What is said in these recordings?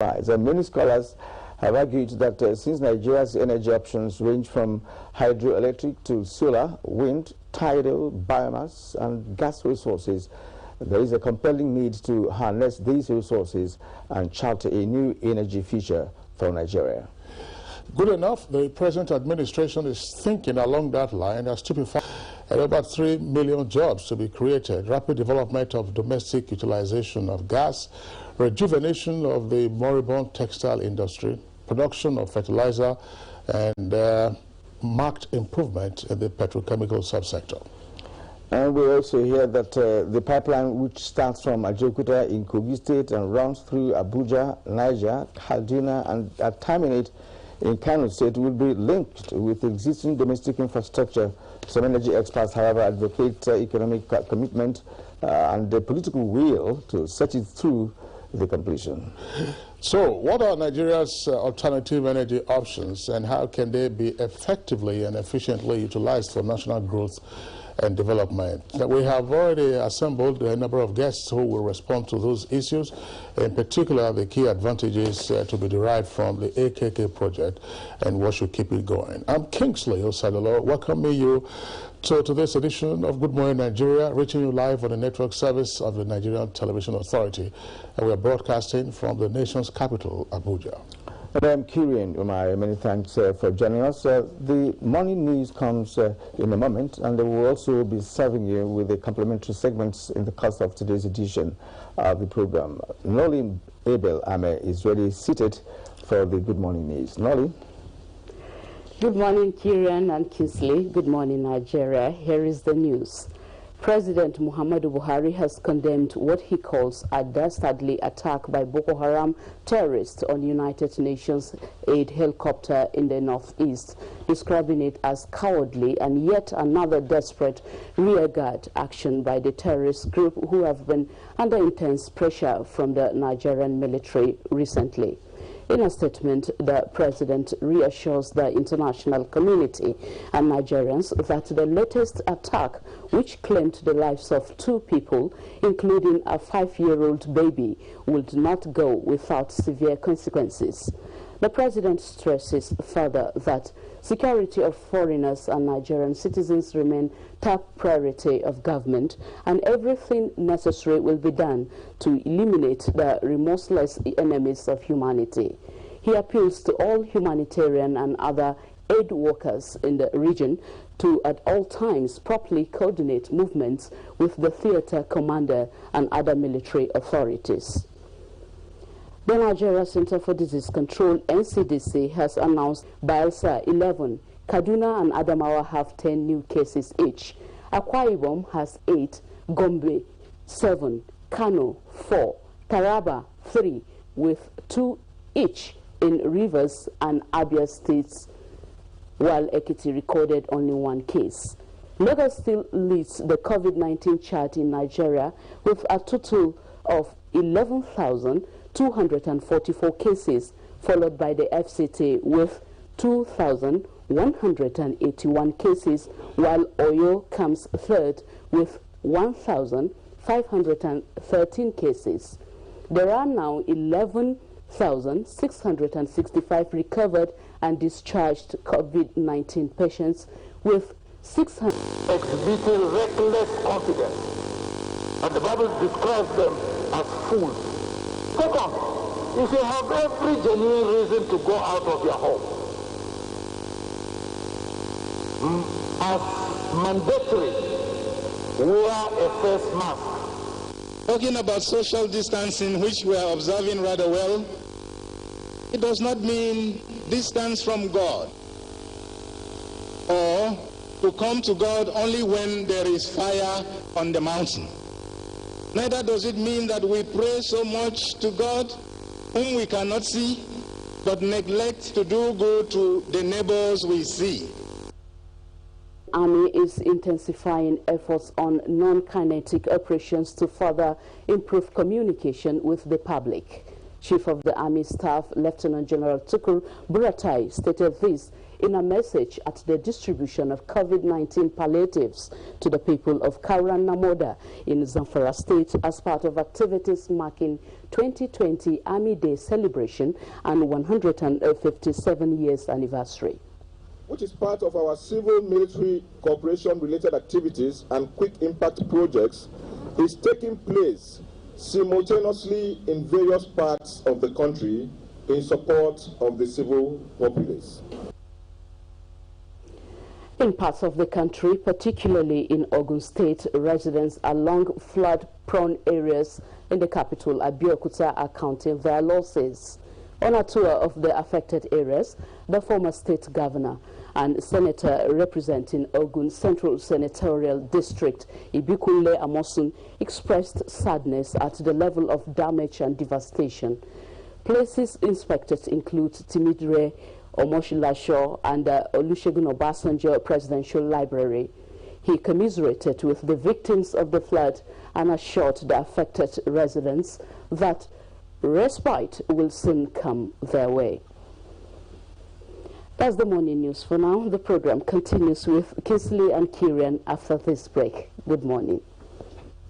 Many scholars have argued that since Nigeria's energy options range from hydroelectric to solar, wind, tidal, biomass and gas resources, there is a compelling need to harness these resources and chart a new energy future for Nigeria. Good enough, the present administration is thinking along that line as typified about 3 million jobs to be created, rapid development of domestic utilization of gas, rejuvenation of the moribund textile industry, production of fertilizer, and marked improvement in the petrochemical subsector. And we also hear that the pipeline, which starts from Ajaokuta in Kogi State and runs through Abuja, Niger, Kaduna, and terminate in Kano State, will be linked with existing domestic infrastructure. Some energy experts, however, advocate economic commitment and the political will to set it through the completion. So, what are Nigeria's alternative energy options, and how can they be effectively and efficiently utilized for national growth and development? We have already assembled a number of guests who will respond to those issues, in particular the key advantages to be derived from the AKK project and what should keep it going. I'm Kingsley Osadolo, welcoming you to this edition of Good Morning Nigeria, reaching you live on the network service of the Nigerian Television Authority. And we are broadcasting from the nation's capital, Abuja. I'm Kirian Umar. Many thanks for joining us. The morning news comes in a moment, and we will also be serving you with the complimentary segments in the course of today's edition of the program. Noli Abel Ame is ready, seated for the Good Morning News. Noli. Good morning, Kirian and Kingsley. Good morning, Nigeria. Here is the news. President Muhammadu Buhari has condemned what he calls a dastardly attack by Boko Haram terrorists on United Nations aid helicopter in the northeast, describing it as cowardly and yet another desperate rearguard action by the terrorist group who have been under intense pressure from the Nigerian military recently. In a statement, the president reassures the international community and Nigerians that the latest attack, which claimed the lives of 2 people, including a 5-year-old baby, would not go without severe consequences. The president stresses further that security of foreigners and Nigerian citizens remain top priority of government, and everything necessary will be done to eliminate the remorseless enemies of humanity. He appeals to all humanitarian and other aid workers in the region to at all times properly coordinate movements with the theater commander and other military authorities. The Nigeria Center for Disease Control, NCDC, has announced Bayelsa 11, Kaduna and Adamawa have 10 new cases each. Akwa Ibom has 8, Gombe 7, Kano 4, Taraba 3, with 2 each in Rivers and Abia states, while Ekiti recorded only 1 case. Lagos still leads the COVID-19 chart in Nigeria with a total of 11,244 cases, followed by the FCT with 2,181 cases, while Oyo comes third with 1,513 cases. There are now 11,665 recovered and discharged COVID-19 patients, with 600 exhibiting reckless confidence, and the Bible describes them as fools. Second, you should have every genuine reason to go out of your home. As mandatory, wear a face mask. Talking about social distancing, which we are observing rather well, it does not mean distance from God, or to come to God only when there is fire on the mountain. Neither does it mean that we pray so much to God whom we cannot see, but neglect to do good to the neighbors we see. Army is intensifying efforts on non-kinetic operations to further improve communication with the public. Chief of the Army Staff, Lieutenant General Tukur Buratai, stated this in a message at the distribution of COVID-19 palliatives to the people of Kauran Namoda in Zamfara State as part of activities marking 2020 Army Day celebration and 157 years anniversary. Which is part of our civil-military cooperation-related activities and quick impact projects, is taking place simultaneously in various parts of the country in support of the civil populace. In parts of the country, particularly in Ogun State, residents along flood-prone areas in the capital, Abeokuta, are counting their losses. On a tour of the affected areas, the former state governor and senator representing Ogun Central Senatorial District, Ibikunle Amosun, expressed sadness at the level of damage and devastation. Places inspected include Timidre, Omoshilasho, and Olusegun Obasanjo Presidential Library. He commiserated with the victims of the flood and assured the affected residents that respite will soon come their way. That's the morning news for now. The program continues with Kinsley and Kieran after this break. Good morning.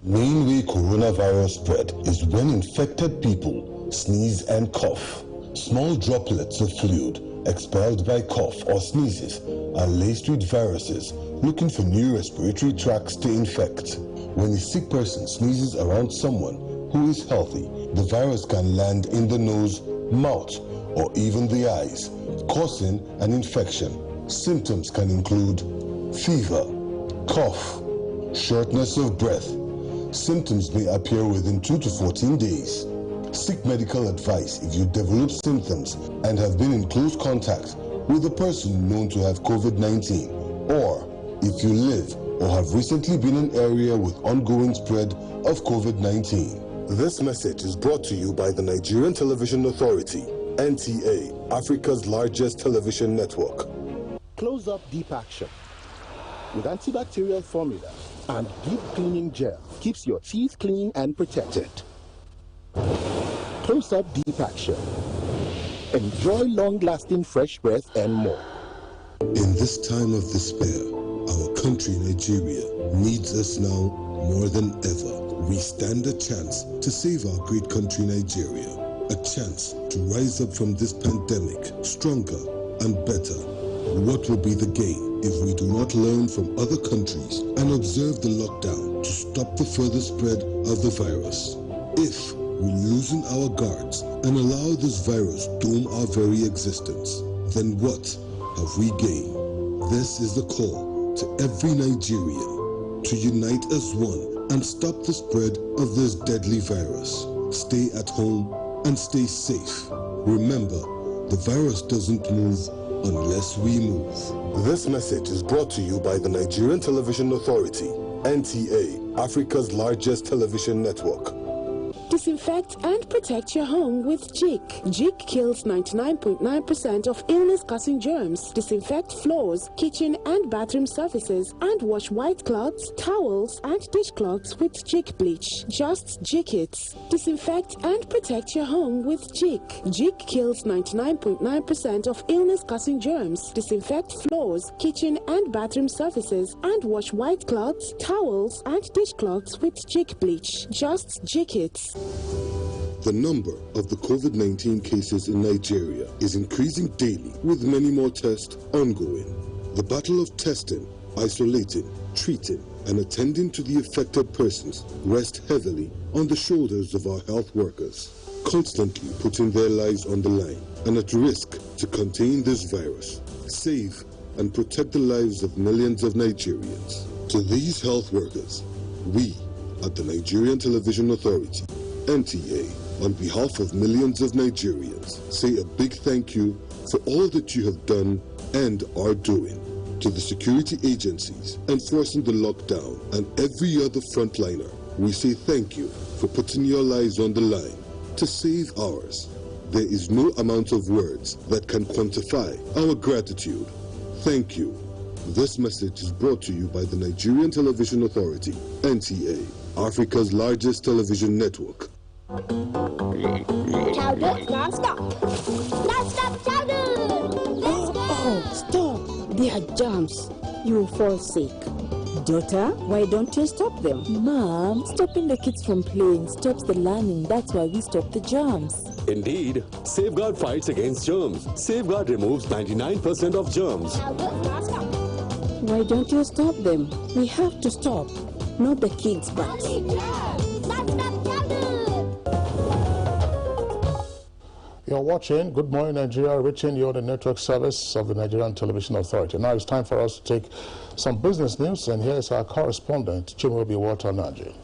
Main way coronavirus spread is when infected people sneeze and cough. Small droplets of fluid expelled by cough or sneezes are laced with viruses looking for new respiratory tracts to infect. When a sick person sneezes around someone who is healthy, the virus can land in the nose, mouth, or even the eyes, causing an infection. Symptoms can include fever, cough, shortness of breath. Symptoms may appear within 2 to 14 days. Seek medical advice if you develop symptoms and have been in close contact with a person known to have COVID-19, or if you live or have recently been in an area with ongoing spread of COVID-19. This message is brought to you by the Nigerian Television Authority, NTA, Africa's largest television network. Close-up deep action with antibacterial formula and deep cleaning gel keeps your teeth clean and protected. Close-up deep action. Enjoy long-lasting fresh breath and more. In this time of despair, our country, Nigeria, needs us now more than ever. We stand a chance to save our great country, Nigeria. A chance to rise up from this pandemic stronger and better. What will be the gain if we do not learn from other countries and observe the lockdown to stop the further spread of the virus? If we loosen our guards and allow this virus doom our very existence, then what have we gained? This is the call to every Nigerian to unite as one and stop the spread of this deadly virus. Stay at home and stay safe. Remember, the virus doesn't move unless we move. This message is brought to you by the Nigerian Television Authority, NTA, Africa's largest television network. Disinfect and protect your home with Jik. Jik kills 99.9% of illness-causing germs. Disinfect floors, kitchen and bathroom surfaces, and wash white cloths, towels, and dishcloths with Jik bleach. Just Jik it. Disinfect and protect your home with Jik. Jik kills 99.9% of illness-causing germs. Disinfect floors, kitchen and bathroom surfaces, and wash white cloths, towels, and dishcloths with Jik bleach. Just Jik it. The number of the COVID-19 cases in Nigeria is increasing daily, with many more tests ongoing. The battle of testing, isolating, treating, and attending to the affected persons rests heavily on the shoulders of our health workers, constantly putting their lives on the line and at risk to contain this virus, save and protect the lives of millions of Nigerians. To these health workers, we at the Nigerian Television Authority, NTA, on behalf of millions of Nigerians, say a big thank you for all that you have done and are doing. To the security agencies enforcing the lockdown and every other frontliner, we say thank you for putting your lives on the line to save ours. There is no amount of words that can quantify our gratitude. Thank you. This message is brought to you by the Nigerian Television Authority, NTA, Africa's largest television network. Childhood non-stop. Non-stop childhood. Let's go. Oh, stop. They are germs. You will fall sick. Daughter, why don't you stop them? Mom, stopping the kids from playing stops the learning. That's why we stop the germs. Indeed, Safeguard fights against germs. Safeguard removes 99% of germs. Why don't you stop them? We have to stop. Not the kids, but... You're watching Good Morning Nigeria, reaching you on the network service of the Nigerian Television Authority. Now it's time for us to take some business news, and here is our correspondent, Chimaobi Walter Naji.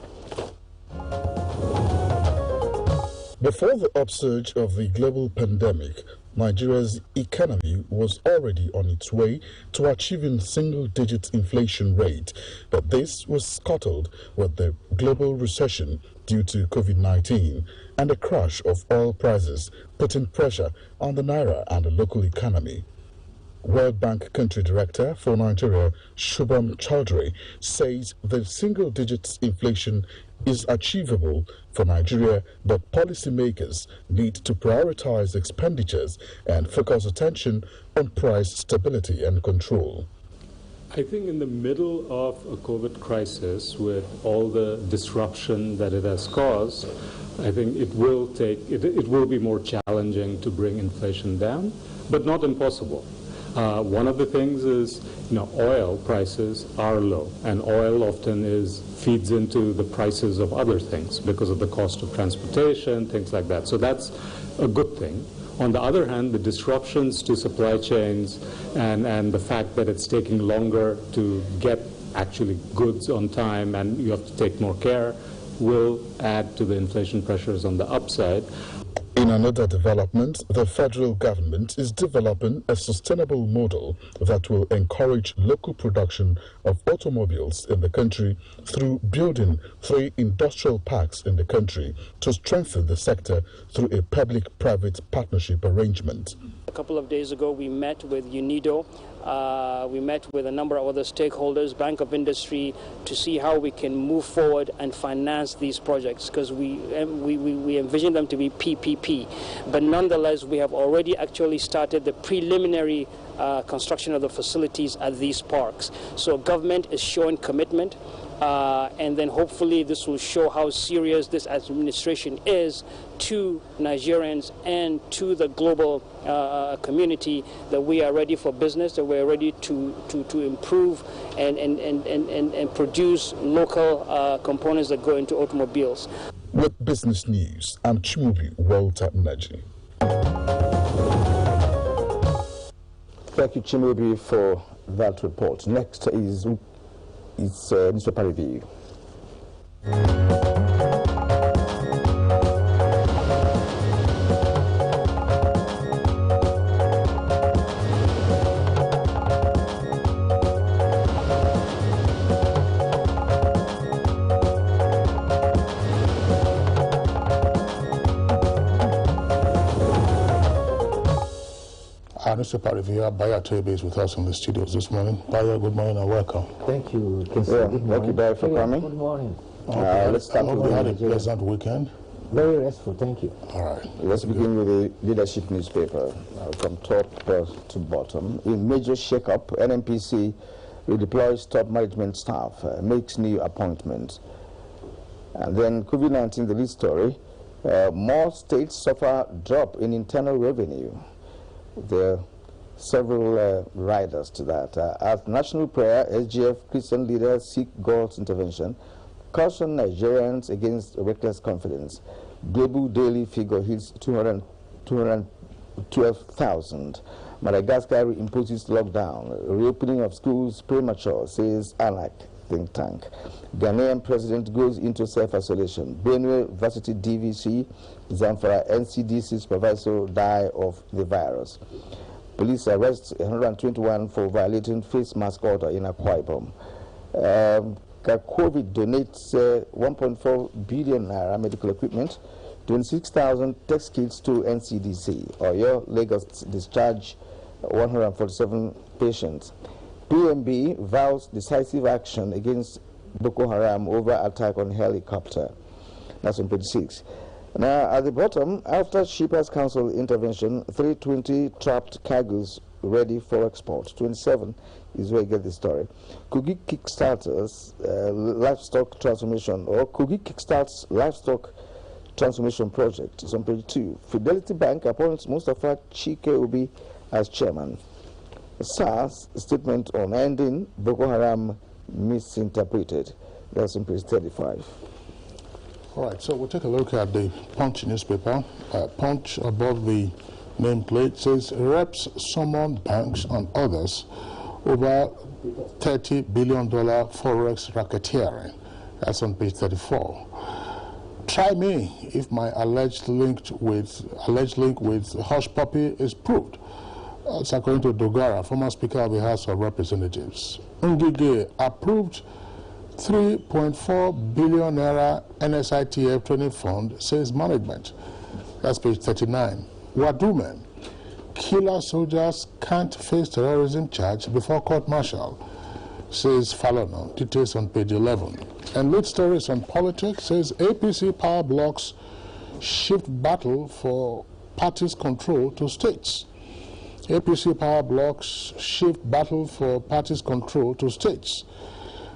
Before the upsurge of the global pandemic, Nigeria's economy was already on its way to achieving single-digit inflation rate, but this was scuttled with the global recession due to COVID-19 and a crash of oil prices, putting pressure on the naira and the local economy. World Bank Country Director for Nigeria, Shubham Chaudhary, says the single-digit inflation is achievable for Nigeria, but policymakers need to prioritize expenditures and focus attention on price stability and control. I think in the middle of a COVID crisis, with all the disruption that it has caused, I think it will be more challenging to bring inflation down, but not impossible. One of the things is, oil prices are low, and oil often feeds into the prices of other things because of the cost of transportation, things like that. So that's a good thing. On the other hand, the disruptions to supply chains and the fact that it's taking longer to get actually goods on time and you have to take more care will add to the inflation pressures on the upside. In another development, the federal government is developing a sustainable model that will encourage local production of automobiles in the country through building 3 industrial parks in the country to strengthen the sector through a public-private partnership arrangement. A couple of days ago, we met with UNIDO. We met with a number of other stakeholders, Bank of Industry, to see how we can move forward and finance these projects, because we envision them to be PPP. But nonetheless, we have already actually started the preliminary construction of the facilities at these parks. So government is showing commitment. And then hopefully this will show how serious this administration is to Nigerians and to the global community, that we are ready for business, that we are ready to improve and produce local components that go into automobiles. With business news, I'm Chimaobi Walter Naji. Thank you, Chimaobi, for that report. Next is newspaper review. Our newspaper reviewer, Baya Tebe, is with us in the studios this morning. Baya, good morning and welcome. Thank you, good morning. Thank you, Baya, for coming. Good morning. Let's start with you had a pleasant weekend. Very restful, thank you. All right. Let's begin with the leadership newspaper from top to bottom. In major shake-up, NNPC redeploys top management staff, makes new appointments. And then COVID-19, the lead story, more states suffer drop in internal revenue. There are several riders to that. At national prayer, SGF Christian leaders seek God's intervention, caution Nigerians against reckless confidence. Global daily figure hits 212,000. Madagascar imposes lockdown. Reopening of schools premature, says ANAC think tank. Ghanaian president goes into self-isolation. Benue Varsity DVC, Zamfara NCDC supervisor die of the virus. Police arrest 121 for violating face mask order in Akwa Ibom. COVID donates 1.4 billion naira medical equipment, 26,000 test kits to NCDC. Oyo, Lagos discharge 147 patients. PMB vows decisive action against Boko Haram over attack on helicopter. That's on page 6. Now, at the bottom, after Shippers Council intervention, 320 trapped cargoes ready for export. 27 is where you get the story. Kogi Kickstarters livestock transformation, or Kogi Kickstarts livestock transformation project is on page 2. Fidelity Bank appoints Mustafa Chike Obi as chairman. SARS statement on ending Boko Haram misinterpreted. That's on page 35. All right, so we'll take a look at the Punch newspaper. Punch above the nameplate says reps summon banks and others over $30 billion forex racketeering. That's on page 34. Try me if my alleged link with Hush Puppy is proved. That's according to Dogara, former Speaker of the House of Representatives. Ngige approved 3.4 billion naira NSITF training fund, says management. That's page 39. Wadumen, killer soldiers can't face terrorism charge before court martial, says Falono. Details on page 11. And lead stories on politics says APC power blocks shift battle for party's control to states. APC power blocks shift battle for party's control to states.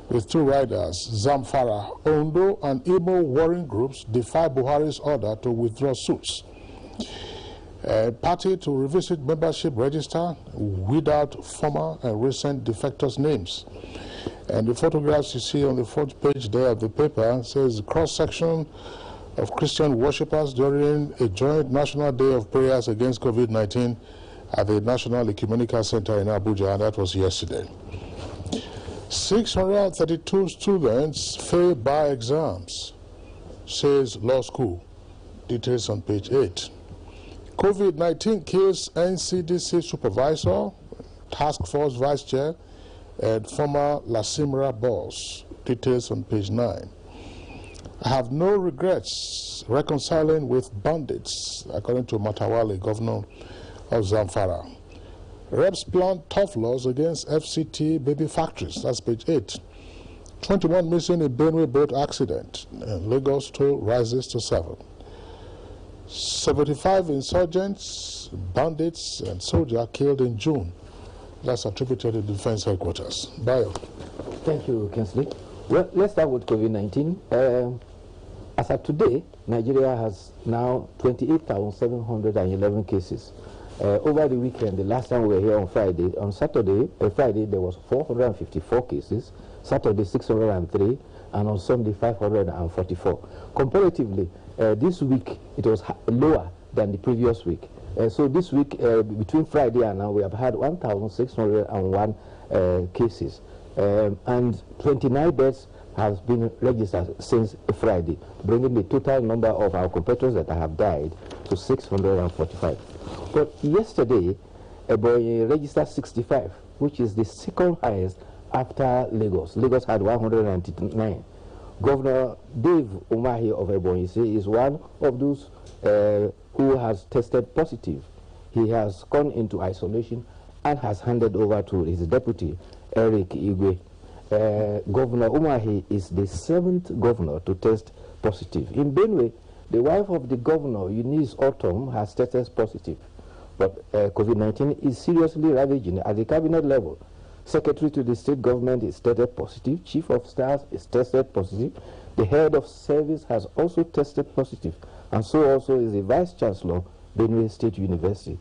With two riders, Zamfara, Ondo, and Imo warring groups defy Buhari's order to withdraw suits. Party to revisit membership register without former and recent defectors' names. And the photographs you see on the fourth page there of the paper says cross-section of Christian worshippers during a joint National Day of Prayers against COVID-19 at the National Ecumenical Center in Abuja, and that was yesterday. 632 students failed by exams, says law school. Details on page 8. COVID-19 kills NCDC supervisor, task force vice chair, and former Lasimra boss. Details on page 9. I have no regrets reconciling with bandits, according to Matawale, governor of Zamfara. Reps plan tough laws against FCT baby factories. That's page 8. 21 missing in Benue boat accident. And Lagos toll rises to 7. 75 insurgents, bandits, and soldiers killed in June. That's attributed to Defense Headquarters. Bayo. Thank you, Kinsley. Well, let's start with COVID-19. As of today, Nigeria has now 28,711 cases. Over the weekend, the last time we were here on Friday, Friday there was 454 cases, Saturday 603, and on Sunday 544. Comparatively, this week it was lower than the previous week. So this week, between Friday and now, we have had 1,601 cases, and 29 deaths has been registered since Friday, bringing the total number of our competitors that have died to 645. But yesterday, Ebonyi registered 65, which is the second highest after Lagos. Lagos had 199. Governor Dave Umahi of Ebonyi is one of those who has tested positive. He has gone into isolation and has handed over to his deputy, Eric Igwe. Governor Umahi is the 7th governor to test positive. In Benue, the wife of the governor, Eunice Autumn, has tested positive. But COVID-19 is seriously ravaging at the cabinet level. Secretary to the state government is tested positive. Chief of staff is tested positive. The head of service has also tested positive. And so also is the vice chancellor, Benue State University.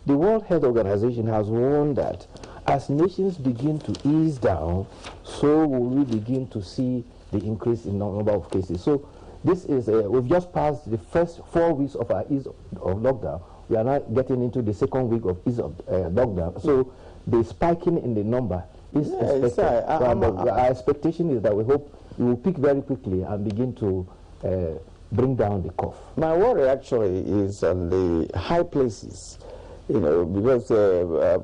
The World Health Organization has warned that as nations begin to ease down, so will we begin to see the increase in the number of cases. So this is, we've just passed the first 4 weeks of our ease of lockdown. We are now getting into the second week of ease of lockdown. So the spiking in the number is expected. Our expectation is that we hope it will peak very quickly and begin to bring down the curve. My worry actually is on the high places, you know, because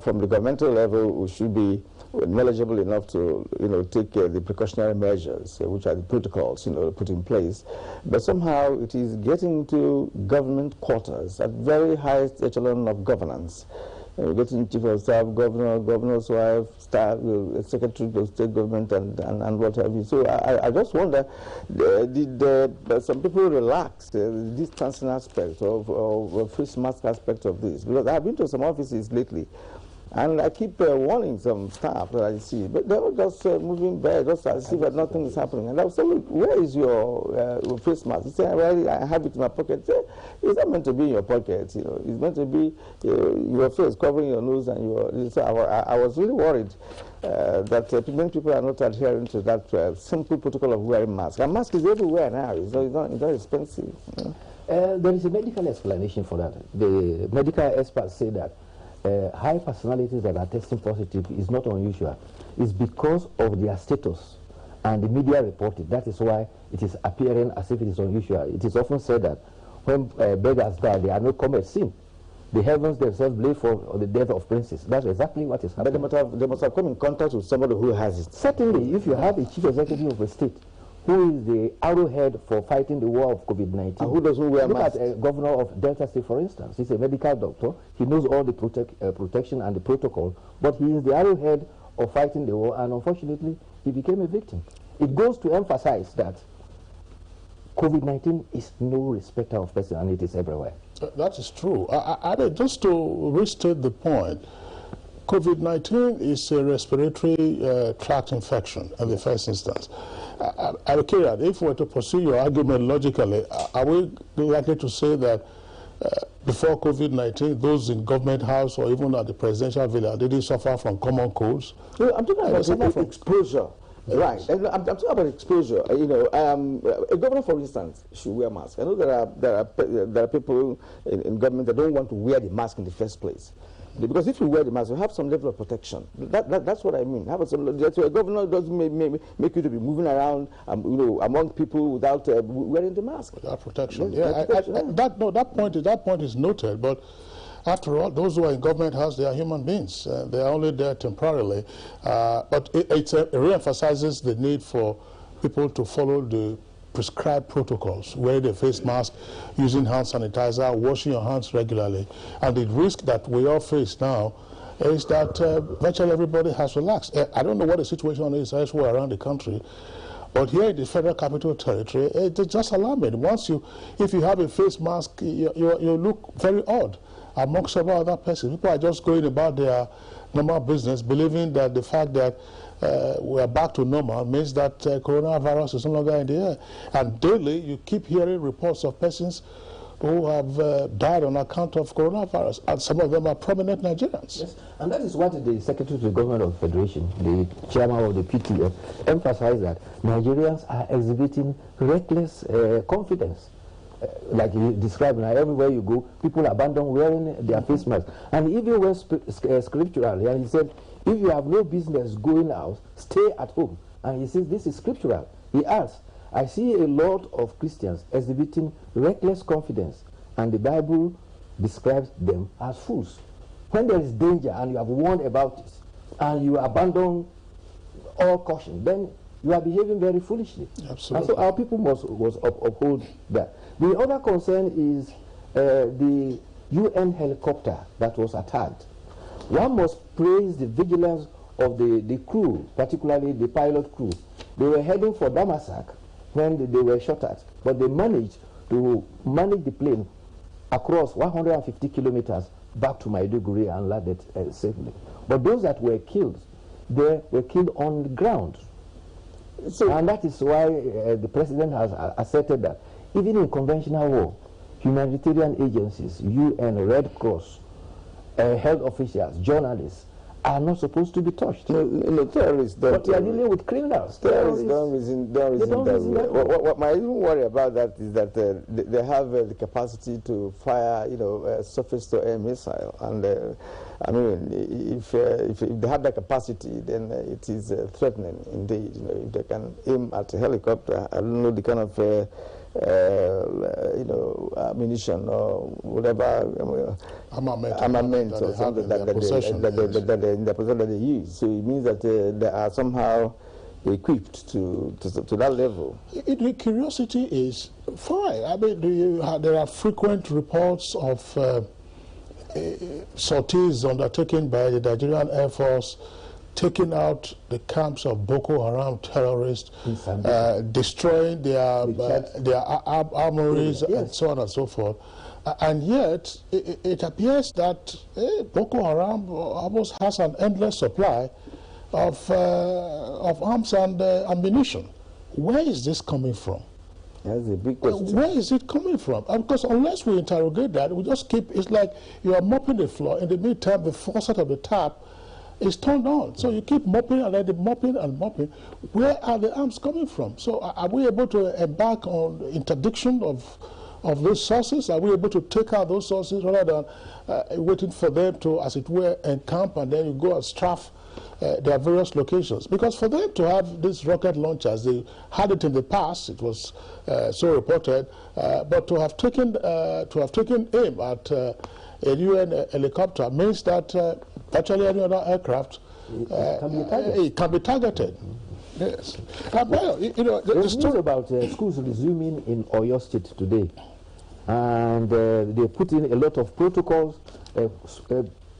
from the governmental level we should be knowledgeable enough to, you know, take the precautionary measures, which are the protocols, you know, put in place. But somehow it is getting to government quarters at very high echelon of governance. getting chief of staff, governor, governor's wife, staff, secretary of state government, and what have you. So I just wonder, did some people relax the distancing aspect of face mask aspect of this? Because I've been to some offices lately, and I keep warning some staff that I see, but they're just moving back, just as if nothing is happening. And I was saying, where is your face mask? He said, well, I have it in my pocket. It's not meant to be in your pocket, you know. It's meant to be your face covering your nose and your... So I was really worried that many people are not adhering to that simple protocol of wearing masks. A mask is everywhere now. It's not expensive. You know? There is a medical explanation for that. The medical experts say that high personalities that are testing positive is not unusual. It's because of their status and the media reported. That is why it is appearing as if it is unusual. It is often said that when beggars die, there are no comets seen. The heavens themselves blame for the death of princes. That's exactly what is happening. But they must have come in contact with somebody who has it. Certainly, if you have a chief executive of a state who is the arrowhead for fighting the war of COVID-19. And who doesn't wear Look masks? at governor of Delta State, for instance. He's a medical doctor. He knows all the protection and the protocol, but he is the arrowhead of fighting the war, and unfortunately, he became a victim. It goes to emphasize that COVID-19 is no respecter of person, and it is everywhere. That is true. I mean, just to restate the point, COVID-19 is a respiratory tract infection in the first instance. If we were to pursue your argument logically, are we likely to say that before COVID-19, those in government house or even at the presidential villa, did they suffer from common colds? No, I'm talking about exposure. Right. I'm talking about exposure. You know, a governor, for instance, should wear a mask. I know there are people in government that don't want to wear the mask in the first place. Because if you wear the mask, you have some level of protection. That's what I mean. So a governor doesn't make you to be moving around, you know, among people without wearing the mask. Without protection. Yeah, that point is noted. But after all, those who are in government house, they are human beings. They are only there temporarily. But it re-emphasizes the need for people to follow the prescribed protocols, wearing a face mask, using hand sanitizer, washing your hands regularly. And the risk that we all face now is that virtually everybody has relaxed. I don't know what the situation is elsewhere around the country, but here in the Federal Capital Territory, it's just alarming. If you have a face mask, you look very odd among several other persons. People are just going about their normal business, believing that the fact that we are back to normal means that coronavirus is no longer in the air. And daily, you keep hearing reports of persons who have died on account of coronavirus, and some of them are prominent Nigerians. Yes, and that is what the Secretary to the Government of the Federation, the chairman of the PTF, emphasized, that Nigerians are exhibiting reckless confidence. Like he described, now everywhere you go, people abandon wearing their face masks. And he even went scripturally, and he said, if you have no business going out, stay at home. And he says this is scriptural. He adds, I see a lot of Christians exhibiting reckless confidence, and the Bible describes them as fools. When there is danger and you have warned about it, and you abandon all caution, then you are behaving very foolishly. Absolutely. And so our people must uphold that. The other concern is the UN helicopter that was attacked. One must praise the vigilance of the crew, particularly the pilot crew. They were heading for Damasak when they were shot at, but they managed to manage the plane across 150 kilometers back to Maiduguri and landed safely. But those that were killed, they were killed on the ground. And that is why the president has asserted that even in conventional war, humanitarian agencies, UN, Red Cross, health officials, journalists, are not supposed to be touched. No, terrorists don't. But they are dealing with criminals. Terrorists don't reason that way. What my even worry about that is that they have the capacity to fire, you know, surface-to-air missile. And I mean, if they have that capacity, then it is threatening indeed. You know, if they can aim at a helicopter, I don't know the kind of you know, ammunition or whatever armament or something that they use. So it means that they are somehow equipped to that level. The curiosity is fine. I mean, there are frequent reports of sorties undertaken by the Nigerian Air Force, taking out the camps of Boko Haram terrorists, destroying their armories, and so on and so forth. And yet, it appears that Boko Haram almost has an endless supply of arms and ammunition. Where is this coming from? That's a big question. Where is it coming from? Because unless we interrogate that, we just keep, it's like you are mopping the floor. In the meantime, the faucet of the tap is turned on. So you keep mopping and then mopping and mopping. Where are the arms coming from? So are we able to embark on interdiction of those sources? Are we able to take out those sources rather than waiting for them to, as it were, encamp and then you go and strafe their various locations? Because for them to have these rocket launchers, they had it in the past, it was so reported, but to have taken aim at a UN helicopter means that virtually any other aircraft it can be targeted. Yes. Well, you know, there's news about schools resuming in Oyo State today, and they put in a lot of protocols.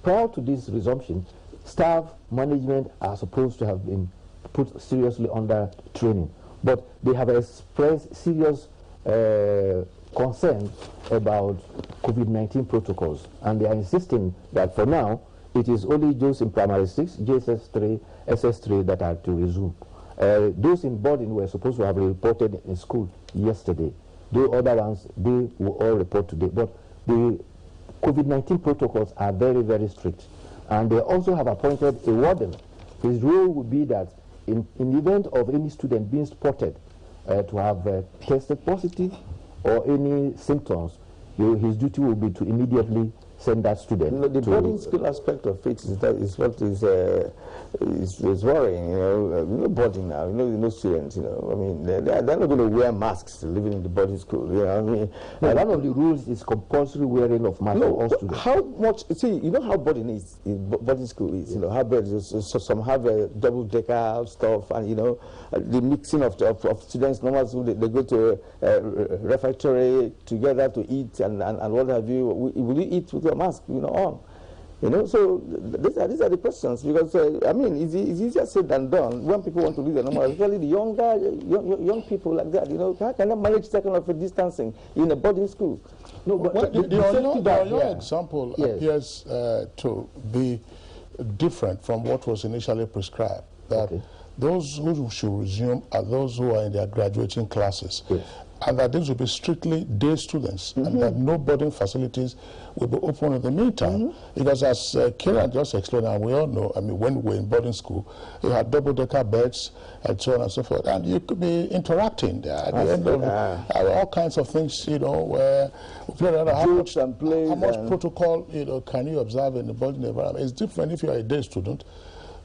Prior to this resumption, staff management are supposed to have been put seriously under training, but they have expressed serious concern about COVID-19 protocols, and they are insisting that for now it is only those in primary 6, JSS 3, SS 3 that are to resume. Those in boarding were supposed to have reported in school yesterday. The other ones, they will all report today. But the COVID-19 protocols are very, very strict. And they also have appointed a warden. His role would be that in the event of any student being spotted to have tested positive or any symptoms, his duty will be to immediately send that student. You know, the boarding school aspect of it is what is worrying. You know, boarding now. You know, students. You know, I mean, they're not going to wear masks living in the boarding school. You know, I mean, one of the rules is compulsory wearing of masks for all students. How much? See, you know how boarding school is. You know how so some have a double-decker stuff, and you know the mixing of students. Normally, they go to a refectory together to eat and what have you. Will you eat with your mask, you know, on? You know, so these are the questions, because I mean, it's easier said than done when people want to do the normal, especially the young people like that. You know, how can they manage that kind of a distancing in a boarding school? No, but the example appears to be different from what was initially prescribed. That those who should resume are those who are in their graduating classes. And that these will be strictly day students, and that no boarding facilities will be open in the meantime. Because as Kieran just explained, and we all know, I mean, when we were in boarding school, you had double-decker beds and so on and so forth, and you could be interacting there at the end of all kinds of things, you know, where how much protocol, you know, can you observe in the boarding environment? It's different if you are a day student.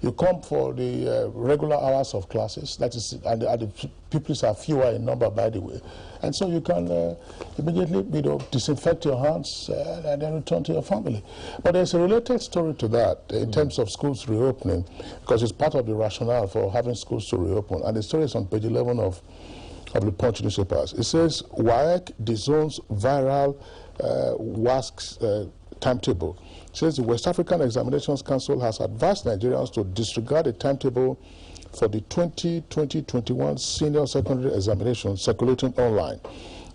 You come for the regular hours of classes, that is, and the pupils are fewer in number, by the way. And so you can immediately, you know, disinfect your hands and then return to your family. But there's a related story to that in terms of schools reopening, because it's part of the rationale for having schools to reopen. And the story is on page 11 of the Punch newspapers. It says, WAEC disowns viral WASC timetable. It says the West African Examinations Council has advised Nigerians to disregard the timetable for the 2020-21 senior secondary examination circulating online.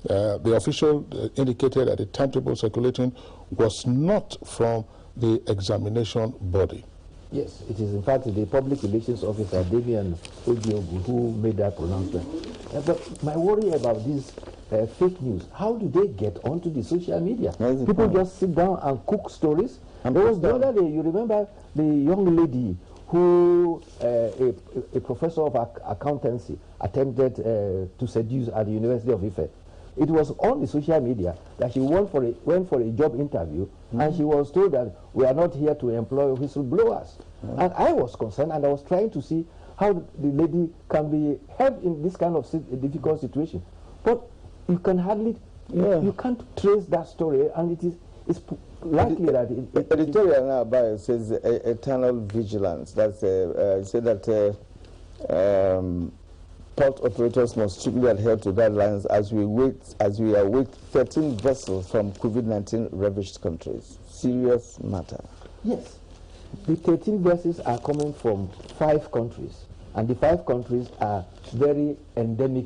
The official indicated that the timetable circulating was not from the examination body. Yes, it is in fact the public relations officer, Davian Odiogu, who made that pronouncement. But my worry about this fake news, how do they get onto the social media? People just sit down and cook stories. And there was the other day, you remember the young lady who a professor of accountancy attempted to seduce at the University of Ife. It was on the social media that she went for a job interview, and she was told that we are not here to employ whistleblowers. And I was concerned, and I was trying to see how the lady can be helped in this kind of difficult situation. But you can hardly, you can't trace that story, and it's likely that editorial now by says eternal vigilance. That's said that port operators must strictly adhere to guidelines as we await 13 vessels from COVID-19 ravaged countries. serious matter. Yes. The 13 vessels are coming from 5 countries, and the 5 countries are very endemic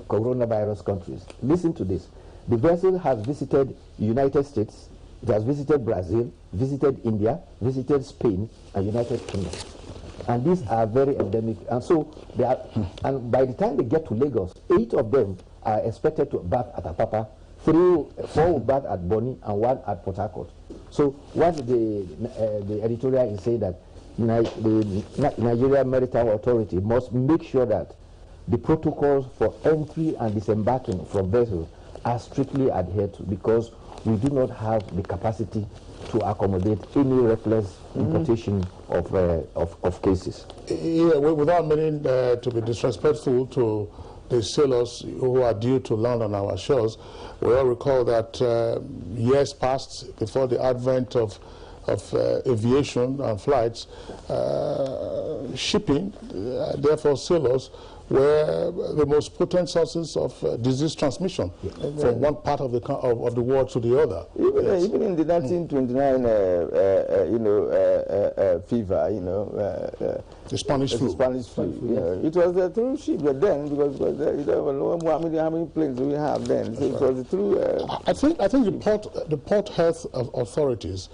coronavirus countries. Listen to this. The vessel has visited United States, it has visited Brazil, visited India, visited Spain, and United Kingdom. And these are very endemic. And so, they are, and by the time they get to Lagos, 8 of them are expected to bath at Apapa, 4 will bath at Bonny, and 1 at Port Harcourt. So what the editorial is saying that the Nigeria Maritime Authority must make sure that the protocols for entry and disembarking from vessels are strictly adhered to, because we do not have the capacity to accommodate any reckless importation of cases. Yeah, without meaning to be disrespectful to the sailors who are due to land on our shores, we all recall that years past, before the advent of aviation and flights, shipping, therefore sailors, were the most potent sources of disease transmission from one part of the world to the other. Even in the 1929, fever, the Spanish flu. The Spanish flu. It was through ship, but then because you don't know how many planes do we have then? So it was through. I think the port health authorities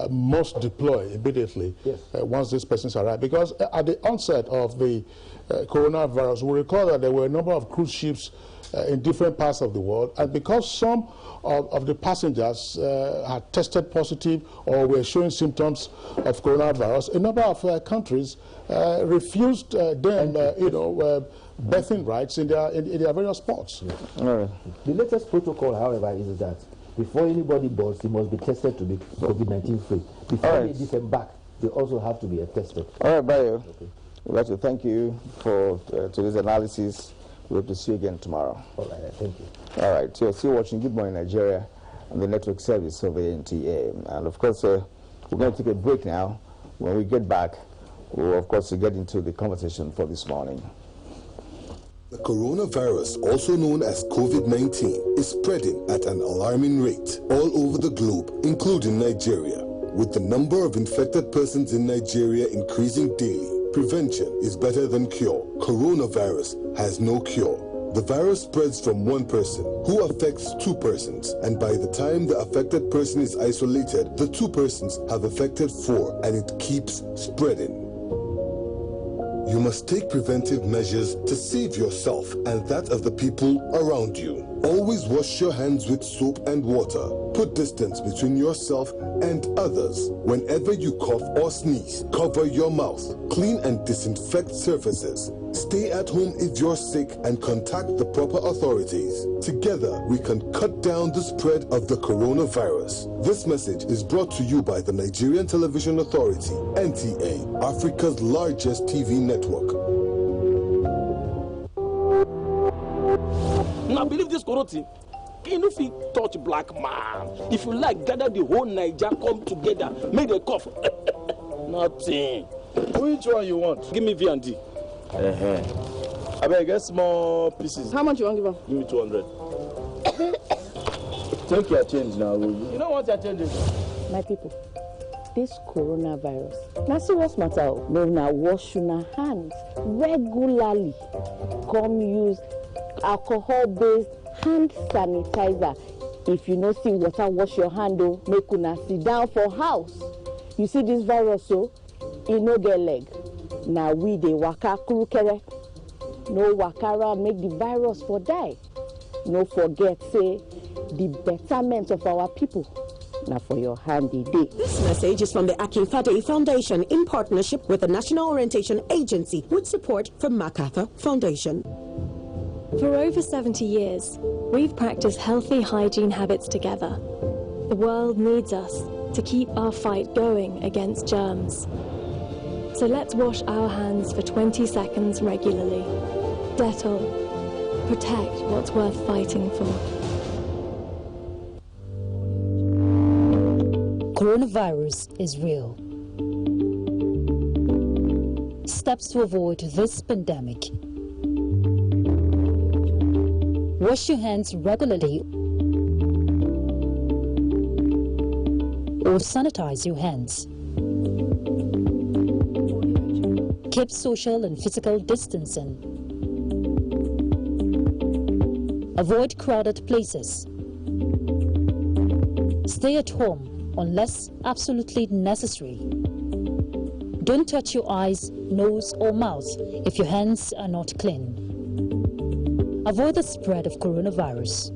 must deploy immediately once these persons arrive, because at the onset of the coronavirus, we recall that there were a number of cruise ships in different parts of the world, and because some of the passengers had tested positive or were showing symptoms of coronavirus, a number of countries refused them, berthing rights in their various ports. The latest protocol, however, is that before anybody boards, they must be tested to be COVID-19 free. Before they disembark, they also have to be tested. All right, Bayo. We'd like to thank you for today's analysis. We hope to see you again tomorrow. All right, thank you. All right, so you're still watching Good Morning Nigeria on the network service of the NTA. And of course, we're going to take a break now. When we get back, we'll of course get into the conversation for this morning. The coronavirus, also known as COVID-19, is spreading at an alarming rate all over the globe, including Nigeria. With the number of infected persons in Nigeria increasing daily, prevention is better than cure. Coronavirus has no cure. The virus spreads from one person, who affects 2 persons, and by the time the affected person is isolated, the 2 persons have affected 4, and it keeps spreading. You must take preventive measures to save yourself and that of the people around you. Always wash your hands with soap and water. Put distance between yourself and others. Whenever you cough or sneeze, cover your mouth. Clean and disinfect surfaces. Stay at home if you're sick and contact the proper authorities. Together, we can cut down the spread of the coronavirus. This message is brought to you by the Nigerian Television Authority, NTA, Africa's largest TV network. Now believe this corona, if you touch black man, if you like, gather the whole Niger, come together, make a cough. Nothing. Which one you want? Give me V&D. I better get small pieces. How much you want to give her? Give me 200. Take your change now. You know what your change is? My people, this coronavirus, na serious matter. No, now wash your hands regularly. Come use alcohol-based hand sanitizer. If you no see water, wash your hand. Oh, make una sit down for house. You see this virus, so it no get leg. Now we dey waka krukere. No waka around make the virus for die. No forget say the betterment of our people. Now for your handy day. This message is from the Akinfade Foundation in partnership with the National Orientation Agency with support from MacArthur Foundation. For over 70 years, we've practiced healthy hygiene habits together. The world needs us to keep our fight going against germs. So let's wash our hands for 20 seconds regularly. Dettol. Protect what's worth fighting for. Coronavirus is real. Steps to avoid this pandemic. Wash your hands regularly. or sanitize your hands. Keep social and physical distancing. Avoid crowded places. Stay at home unless absolutely necessary. Don't touch your eyes, nose, or mouth if your hands are not clean. Avoid the spread of coronavirus.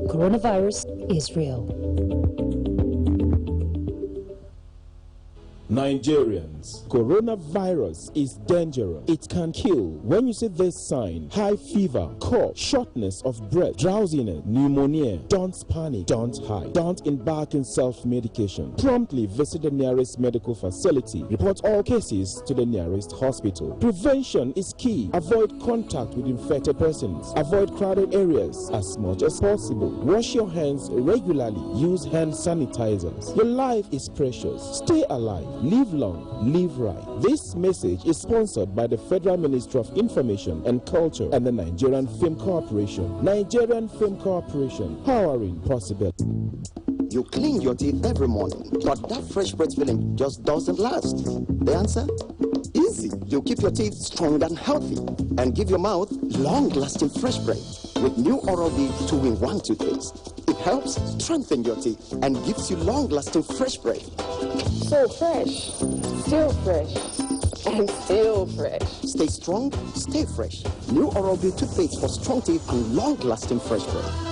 Coronavirus is real. Nigerians, coronavirus is dangerous. It can kill. When you see this sign, high fever, cough, shortness of breath, drowsiness, pneumonia, don't panic, don't hide, don't embark in self-medication. Promptly visit the nearest medical facility. Report all cases to the nearest hospital. Prevention is key. Avoid contact with infected persons. Avoid crowded areas as much as possible. Wash your hands regularly. Use hand sanitizers. Your life is precious. Stay alive. Live long, live right. This message is sponsored by the Federal Ministry of Information and Culture and the Nigerian Film Corporation. Nigerian Film Corporation, powering possibility. You clean your teeth every morning, but that fresh breath feeling just doesn't last. The answer? Easy. You keep your teeth strong and healthy and give your mouth long-lasting fresh breath with new Oral-B 2-in-1 toothpaste. It helps strengthen your teeth and gives you long-lasting fresh breath. So fresh, still fresh, and still fresh. Stay strong, stay fresh. New Oral-B toothpaste for strong teeth and long-lasting fresh breath.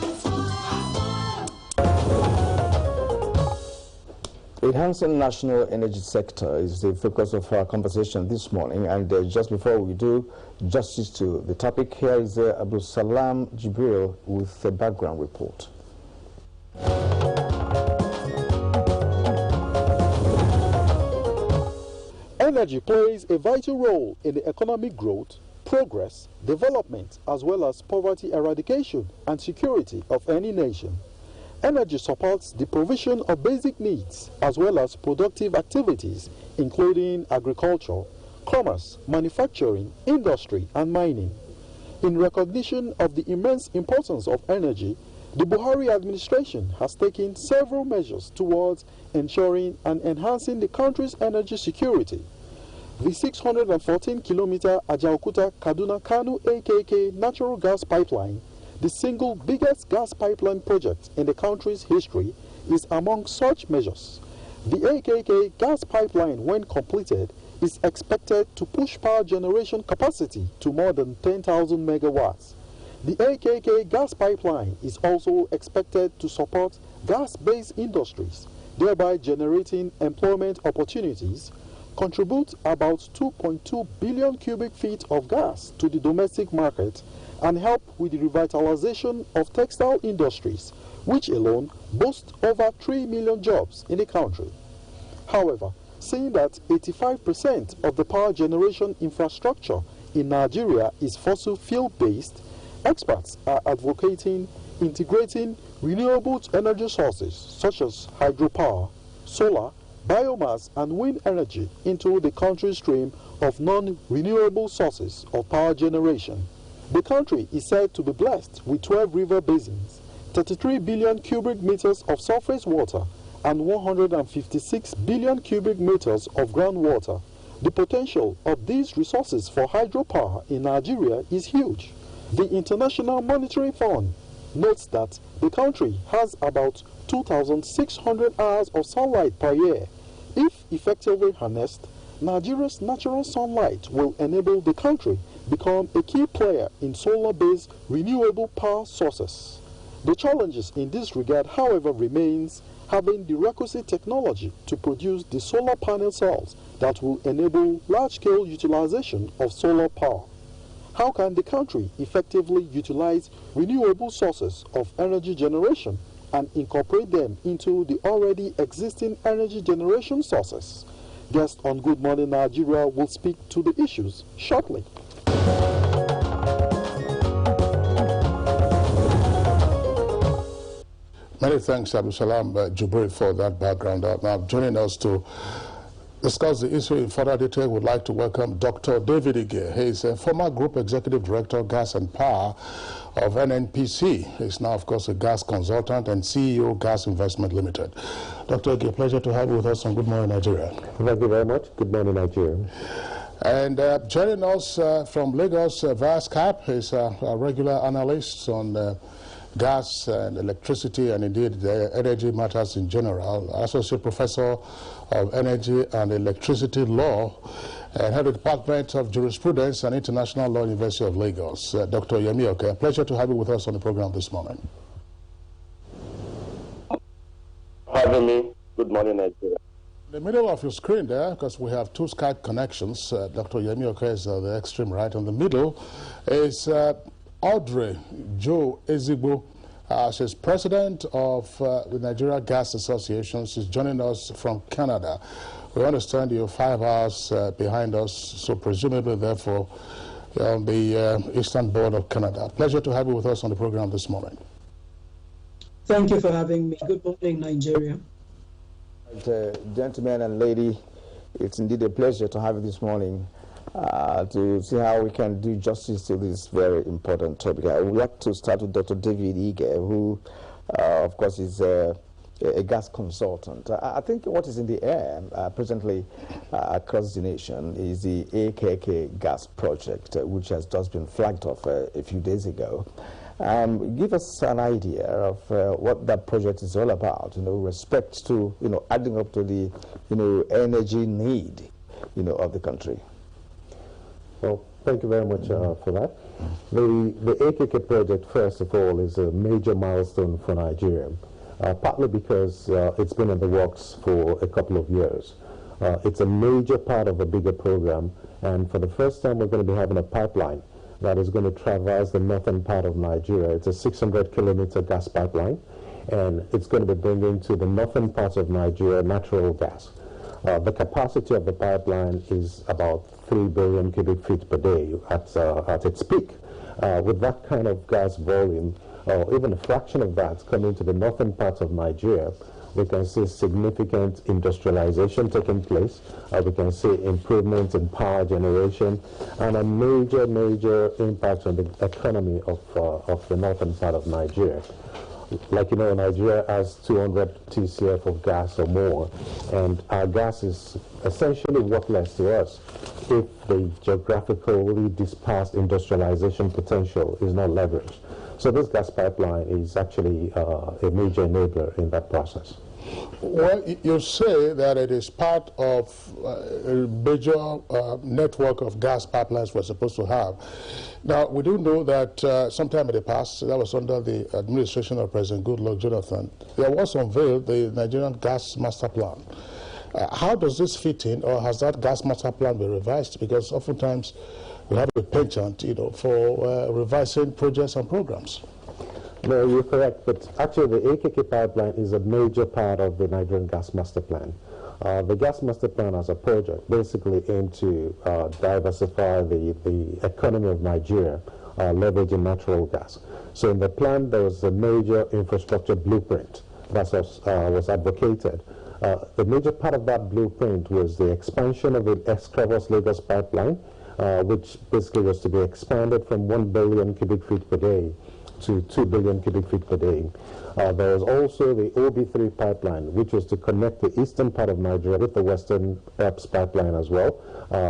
Enhancing national energy sector is the focus of our conversation this morning, and just before we do justice to the topic, here is Abdul Salam Jibril with the background report. Energy plays a vital role in the economic growth, progress, development, as well as poverty eradication and security of any nation. Energy supports the provision of basic needs as well as productive activities, including agriculture, commerce, manufacturing, industry, and mining. In recognition of the immense importance of energy, the Buhari administration has taken several measures towards ensuring and enhancing the country's energy security. The 614-kilometer Ajaokuta-Kaduna-Kano AKK natural gas pipeline, the single biggest gas pipeline project in the country's history, is among such measures. The AKK gas pipeline, when completed, is expected to push power generation capacity to more than 10,000 megawatts. The AKK gas pipeline is also expected to support gas-based industries, thereby generating employment opportunities, contribute about 2.2 billion cubic feet of gas to the domestic market, and help with the revitalization of textile industries, which alone boast over 3 million jobs in the country. However, seeing that 85% of the power generation infrastructure in Nigeria is fossil fuel-based, experts are advocating integrating renewable energy sources such as hydropower, solar, biomass, and wind energy into the country's stream of non-renewable sources of power generation. The country is said to be blessed with 12 river basins, 33 billion cubic meters of surface water, and 156 billion cubic meters of groundwater. The potential of these resources for hydropower in Nigeria is huge. The International Monetary Fund notes that the country has about 2,600 hours of sunlight per year. If effectively harnessed, Nigeria's natural sunlight will enable the country become a key player in solar-based renewable power sources. The challenges in this regard, however, remains having the requisite technology to produce the solar panel cells that will enable large-scale utilization of solar power. How can the country effectively utilize renewable sources of energy generation and incorporate them into the already existing energy generation sources? Guest on Good Morning Nigeria will speak to the issues shortly. Many thanks, Abdul Salam Jubril, for that background. Now, joining us to discuss the issue in further detail, we'd like to welcome Dr. David Ige. He is a former Group Executive Director, Gas and Power of NNPC. He's now, of course, a gas consultant and CEO, Gas Investment Limited. Dr. Ige, pleasure to have you with us on Good Morning Nigeria. Thank you very much. Good morning, Nigeria. And joining us from Lagos via Skype is a regular analyst on gas and electricity and indeed energy matters in general, Associate Professor of Energy and Electricity Law and Head of the Department of Jurisprudence and International Law, University of Lagos, Dr. Yemi Oke. A pleasure to have you with us on the program this morning. Having me. Good morning, Nigeria. In the middle of your screen there, because we have two Skype connections, Dr. Yemi Oke is the extreme right. In the middle is Audrey Jo Ezigbo. She's president of the Nigeria Gas Association. She's joining us from Canada. We understand you're 5 hours behind us, so presumably, therefore, you're on the eastern border of Canada. Pleasure to have you with us on the program this morning. Thank you for having me. Good morning, Nigeria. Gentlemen and lady, it's indeed a pleasure to have you this morning. To see how we can do justice to this very important topic. I would like to start with Dr. David Ige, who, of course, is a gas consultant. I think what is in the air presently across the nation is the AKK gas project, which has just been flagged off a few days ago. Give us an idea of what that project is all about, respect to, adding up to the, energy need, of the country. Well, thank you very much for that. The AKK project, first of all, is a major milestone for Nigeria, partly because it's been in the works for a couple of years. It's a major part of a bigger program, and for the first time, we're going to be having a pipeline that is going to traverse the northern part of Nigeria. It's a 600-kilometer gas pipeline, and it's going to be bringing to the northern parts of Nigeria natural gas. The capacity of the pipeline is about 3 billion cubic feet per day at its peak. With that kind of gas volume, or even a fraction of that coming to the northern parts of Nigeria, we can see significant industrialization taking place. We can see improvements in power generation and a major impact on the economy of the northern part of Nigeria. Like you know, Nigeria has 200 TCF of gas or more, and our gas is essentially worthless to us if the geographically dispersed industrialization potential is not leveraged. So this gas pipeline is actually a major enabler in that process. Well, you say that it is part of a major network of gas pipelines we're supposed to have. Now, we do know that sometime in the past, that was under the administration of President Goodluck Jonathan, there was unveiled the Nigerian Gas Master Plan. How does this fit in, or has that gas master plan been revised? Because oftentimes we have a penchant, for revising projects and programs. No, you're correct, but actually the AKK pipeline is a major part of the Nigerian Gas Master Plan. The Gas Master Plan as a project basically aimed to diversify the economy of Nigeria, leveraging natural gas. So in the plan, there was a major infrastructure blueprint that was advocated. The major part of that blueprint was the expansion of the Escravos-Lagos pipeline, which basically was to be expanded from 1 billion cubic feet per day to 2 billion cubic feet per day. There was also the OB3 pipeline, which was to connect the eastern part of Nigeria with the Western EPS pipeline as well,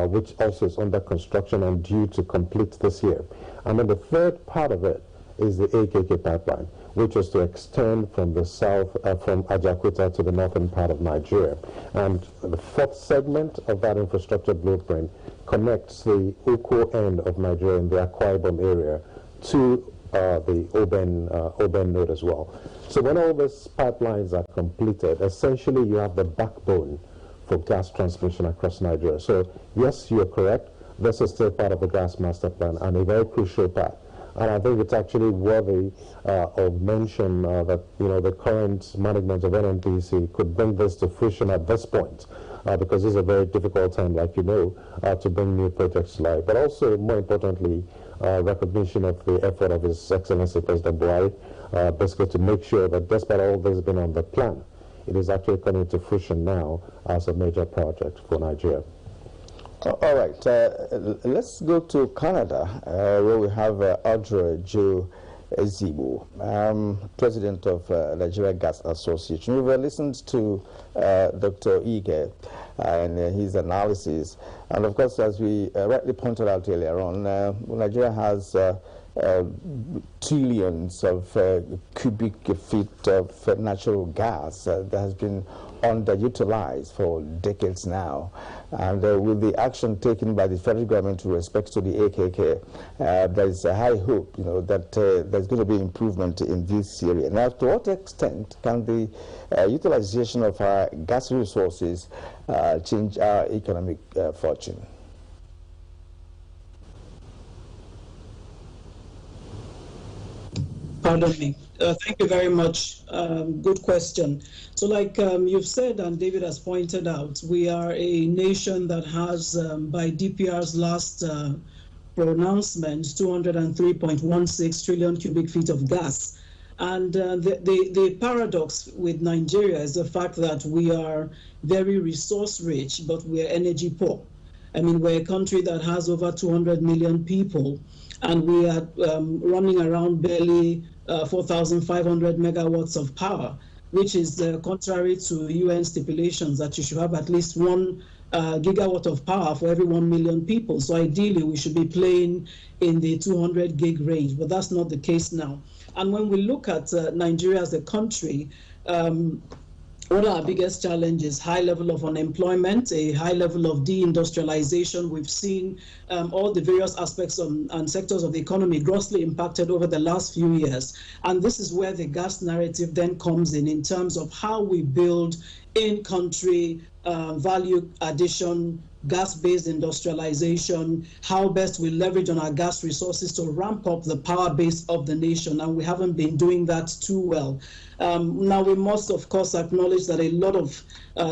which also is under construction and due to complete this year. And then the third part of it is the AKK pipeline, which was to extend from the south, from Ajaokuta to the northern part of Nigeria. And the fourth segment of that infrastructure blueprint connects the Ukwu end of Nigeria in the Akwa Ibom area to the Oben node as well. So when all these pipelines are completed, essentially you have the backbone for gas transmission across Nigeria. So yes, you're correct. This is still part of the gas master plan and a very crucial part. And I think it's actually worthy of mention that the current management of NNPC could bring this to fruition at this point, because this is a very difficult time, like to bring new projects to life. But also, more importantly, recognition of the effort of His Excellency President Buhari, basically to make sure that despite all this being on the plan, it is actually coming to fruition now as a major project for Nigeria. All right, let's go to Canada, where we have Audrey Joe Zibu, president of Nigeria Gas Association. We've listened to Dr. Ige and his analysis. And of course, as we rightly pointed out earlier on, Nigeria has trillions of cubic feet of natural gas that has been underutilized for decades now. And with the action taken by the federal government with respect to the AKK, there is a high hope, that there's going to be improvement in this area. Now, to what extent can the utilization of our gas resources change our economic fortune? Pardon me. Thank you very much. Good question. So like you've said and David has pointed out, we are a nation that has, by DPR's last pronouncement, 203.16 trillion cubic feet of gas. And the paradox with Nigeria is the fact that we are very resource rich, but we're energy poor. I mean, we're a country that has over 200 million people, and we are running around barely 4,500 megawatts of power, which is contrary to UN stipulations that you should have at least 1 gigawatt of power for every 1 million people. So ideally, we should be playing in the 200 gig range, but that's not the case now. And when we look at Nigeria as a country, one of our biggest challenges, high level of unemployment, a high level of deindustrialization. We've seen all the various aspects and sectors of the economy grossly impacted over the last few years. And this is where the gas narrative then comes in terms of how we build in-country value addition, gas-based industrialization, how best we leverage on our gas resources to ramp up the power base of the nation, and we haven't been doing that too well. Now, we must, of course, acknowledge that a lot of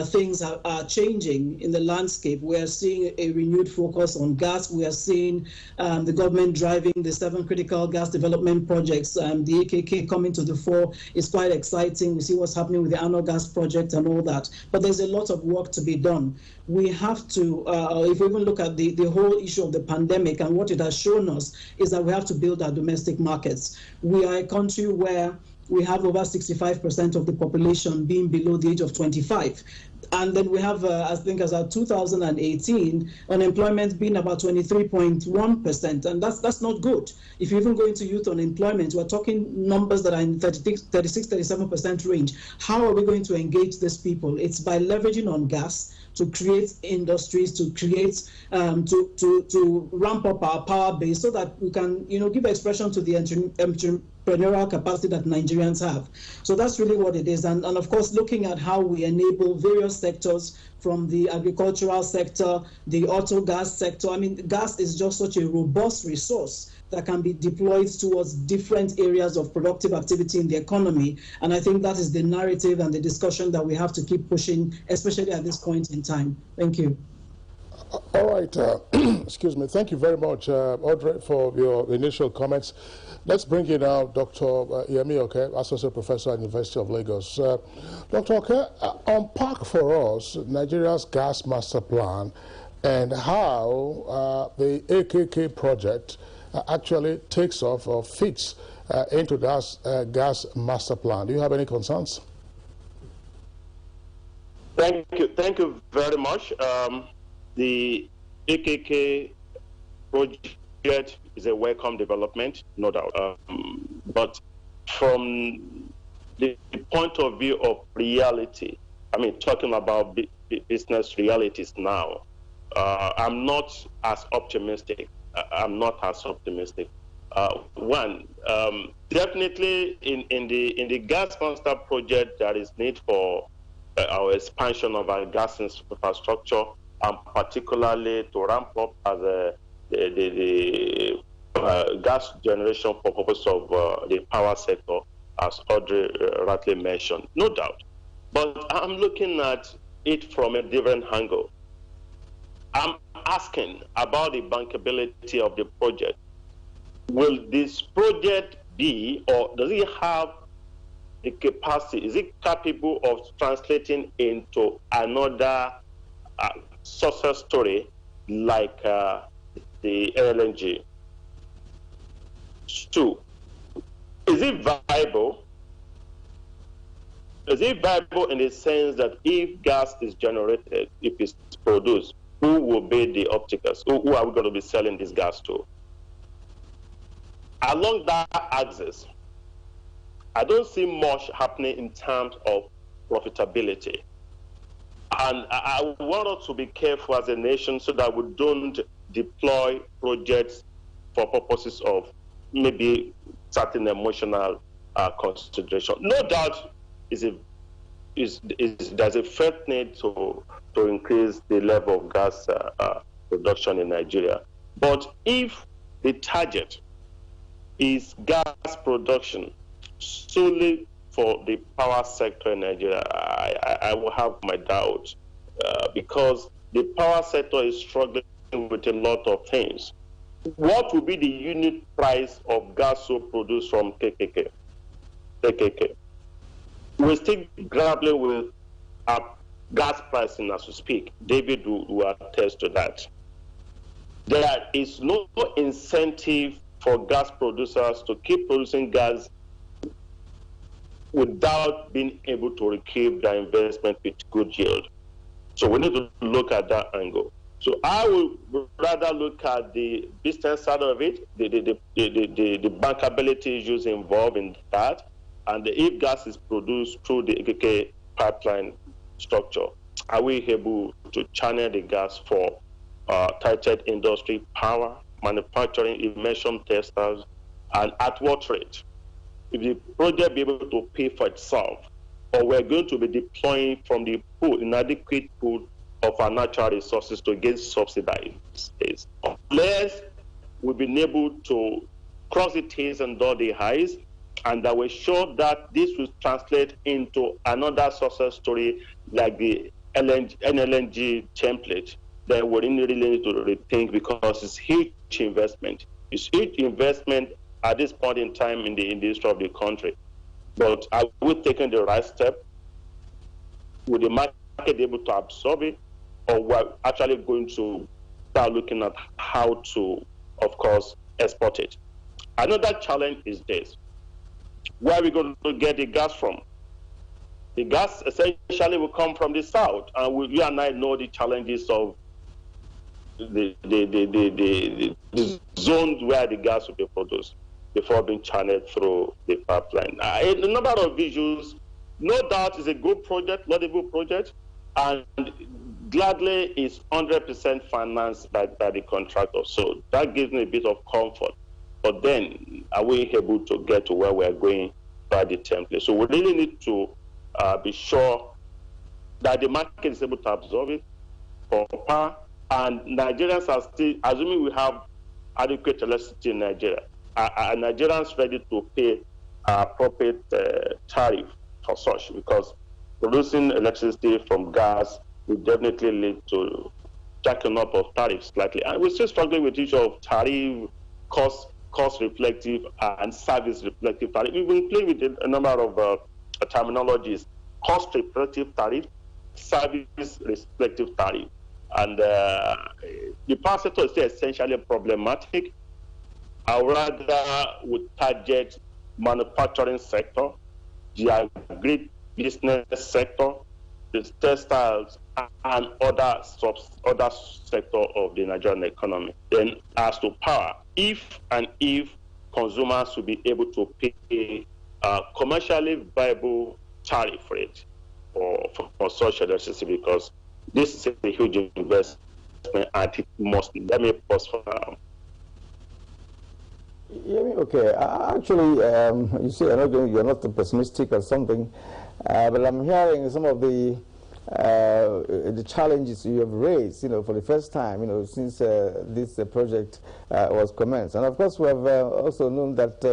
things are changing in the landscape. We are seeing a renewed focus on gas. We are seeing the government driving the 7 critical gas development projects. The AKK coming to the fore is quite exciting. We see what's happening with the Ano Gas project and all that. But there's a lot of work to be done. We have to, if we even look at the whole issue of the pandemic, and what it has shown us is that we have to build our domestic markets. We are a country where we have over 65% of the population being below the age of 25. And then we have, I think as of 2018, unemployment being about 23.1%, and that's not good. If you even go into youth unemployment, we're talking numbers that are in 36, 37% range. How are we going to engage these people? It's by leveraging on gas to create industries, to create, to ramp up our power base so that we can, give expression to the entrepreneurial capacity that Nigerians have. So that's really what it is. And of course, looking at how we enable various sectors, from the agricultural sector, the auto gas sector. I mean, gas is just such a robust resource that can be deployed towards different areas of productive activity in the economy. And I think that is the narrative and the discussion that we have to keep pushing, especially at this point in time. Thank you. All right. Excuse me. Thank you very much, Audrey, for your initial comments. Let's bring in now Dr. Yemi Oke, Associate Professor at University of Lagos. Dr. Oke, unpack for us Nigeria's gas master plan and how the AKK project actually takes off or fits into that gas master plan. Do you have any concerns? Thank you very much. The AKK project is a welcome development, no doubt. But from the point of view of reality, I mean, talking about business realities now, I'm not as optimistic. One, definitely in the gas master project, there is need for our expansion of our gas infrastructure, and particularly to ramp up as the gas generation for purpose of the power sector, as Audrey rightly mentioned, no doubt. But I'm looking at it from a different angle. I'm asking about the bankability of the project. Will this project be, or does it have the capacity, is it capable of translating into another success story like the LNG? 2, is it viable? Is it viable in the sense that if gas is generated, if it's produced, who will be the off-takers? Who are we going to be selling this gas to? Along that axis, I don't see much happening in terms of profitability. And I want us to be careful as a nation so that we don't deploy projects for purposes of maybe certain emotional consideration. No doubt there's a felt need to increase the level of gas production in Nigeria. But if the target is gas production solely for the power sector in Nigeria, I will have my doubts because the power sector is struggling with a lot of things. What will be the unit price of gas so produced from KKK? We're still grappling with gas pricing as we speak. David will attest to that. There is no incentive for gas producers to keep producing gas without being able to recoup their investment with good yield. So we need to look at that angle. So I would rather look at the business side of it, the bankability issues involved in that, and if gas is produced through the AKK pipeline structure, are we able to channel the gas for targeted industry, power, manufacturing, immersion testers, and at what rate? If the project be able to pay for itself, or we're going to be deploying from the pool, inadequate pool of our natural resources to get subsidized, unless we've been able to cross the T's and dot the I's, and that we're sure that this will translate into another success story like the NLNG template, then we really need to rethink, because it's huge investment. It's huge investment at this point in time in the industry of the country. But are we taking the right step? Will the market be able to absorb it? Or we're actually going to start looking at how to, of course, export it? Another challenge is this. Where are we going to get the gas from? The gas essentially will come from the south, and you and I know the challenges of the zones where the gas will be produced before being channeled through the pipeline. A number of visuals, no doubt, is a good project, laudable project, and gladly is 100% financed by the contractor. So that gives me a bit of comfort. But then, are we able to get to where we're going by the template? So we really need to be sure that the market is able to absorb it for power, and Nigerians are still, assuming we have adequate electricity in Nigeria, are Nigerians ready to pay appropriate tariff for such? Because producing electricity from gas will definitely lead to jacking up of tariffs slightly. And we're still struggling with the issue of tariff, cost reflective and service reflective tariff. We've been playing with a number of terminologies: cost reflective tariff, service reflective tariff. And the power sector is still essentially problematic. I rather would target manufacturing sector, the agri-business sector, the textiles, and other sector of the Nigerian economy. Then, as to power, if consumers will be able to pay commercially viable tariff rate for such electricity, because this is a huge investment and it must. Let me pause for now. Yeah, okay. Actually, you see, you're not pessimistic or something, but I'm hearing some of the challenges you have raised, for the first time, since this project was commenced. And of course, we have also known that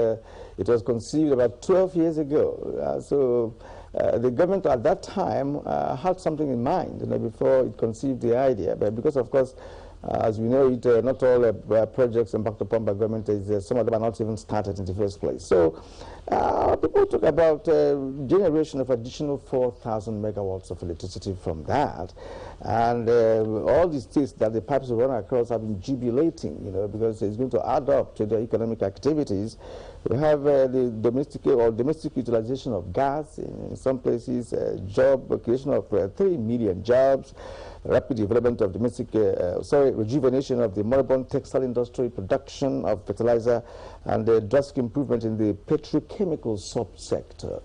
it was conceived about 12 years ago. So the government at that time had something in mind, before it conceived the idea. But because, of course, As we know it, not all projects embarked upon by government, some of them are not even started in the first place. So people talk about generation of additional 4,000 megawatts of electricity from that. And all these states that the pipes run across have been jubilating, because it's going to add up to their economic activities. We have the domestic utilization of gas in some places, creation of 3 million jobs, rapid development of rejuvenation of the moribund textile industry, production of fertilizer, and drastic improvement in the petrochemical subsector.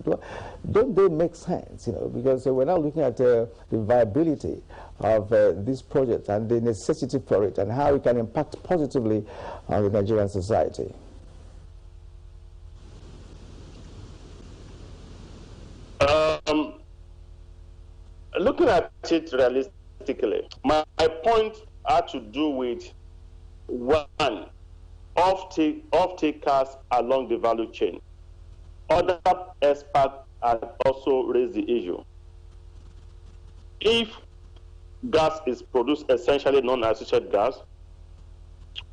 Don't they make sense? Because we're now looking at the viability of this project and the necessity for it and how it can impact positively on the Nigerian society. Looking at it realistically, my point had to do with, one, off-takers along the value chain. Other experts have also raised the issue. If gas is produced, essentially non-associated gas,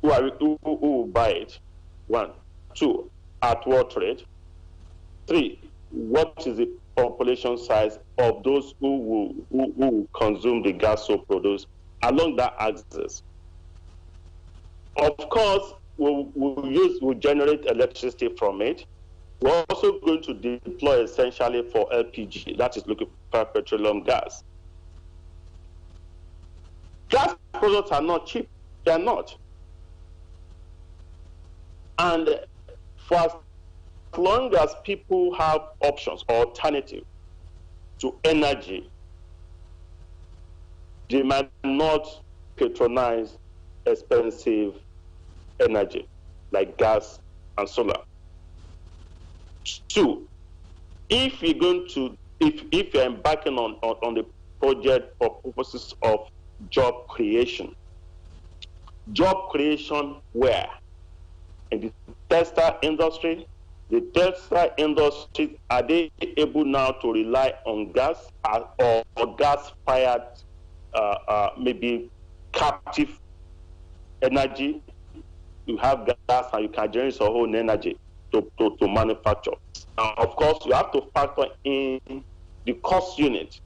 who will buy it? 1. 2, at what rate? 3, what is the population size of those who will consume the gas so produced along that axis? Of course, we'll generate electricity from it. We're also going to deploy essentially for LPG, that is liquefied petroleum gas. Gas products are not cheap. They are not. And for as long as people have options or alternative to energy, they might not patronize expensive energy like gas and solar. 2, if you're embarking on the project for purposes of job creation where? In the textile industry. The textile industry, are they able now to rely on gas or gas-fired, maybe captive energy? You have gas and you can generate your own energy to manufacture. Of course, you have to factor in the cost unit.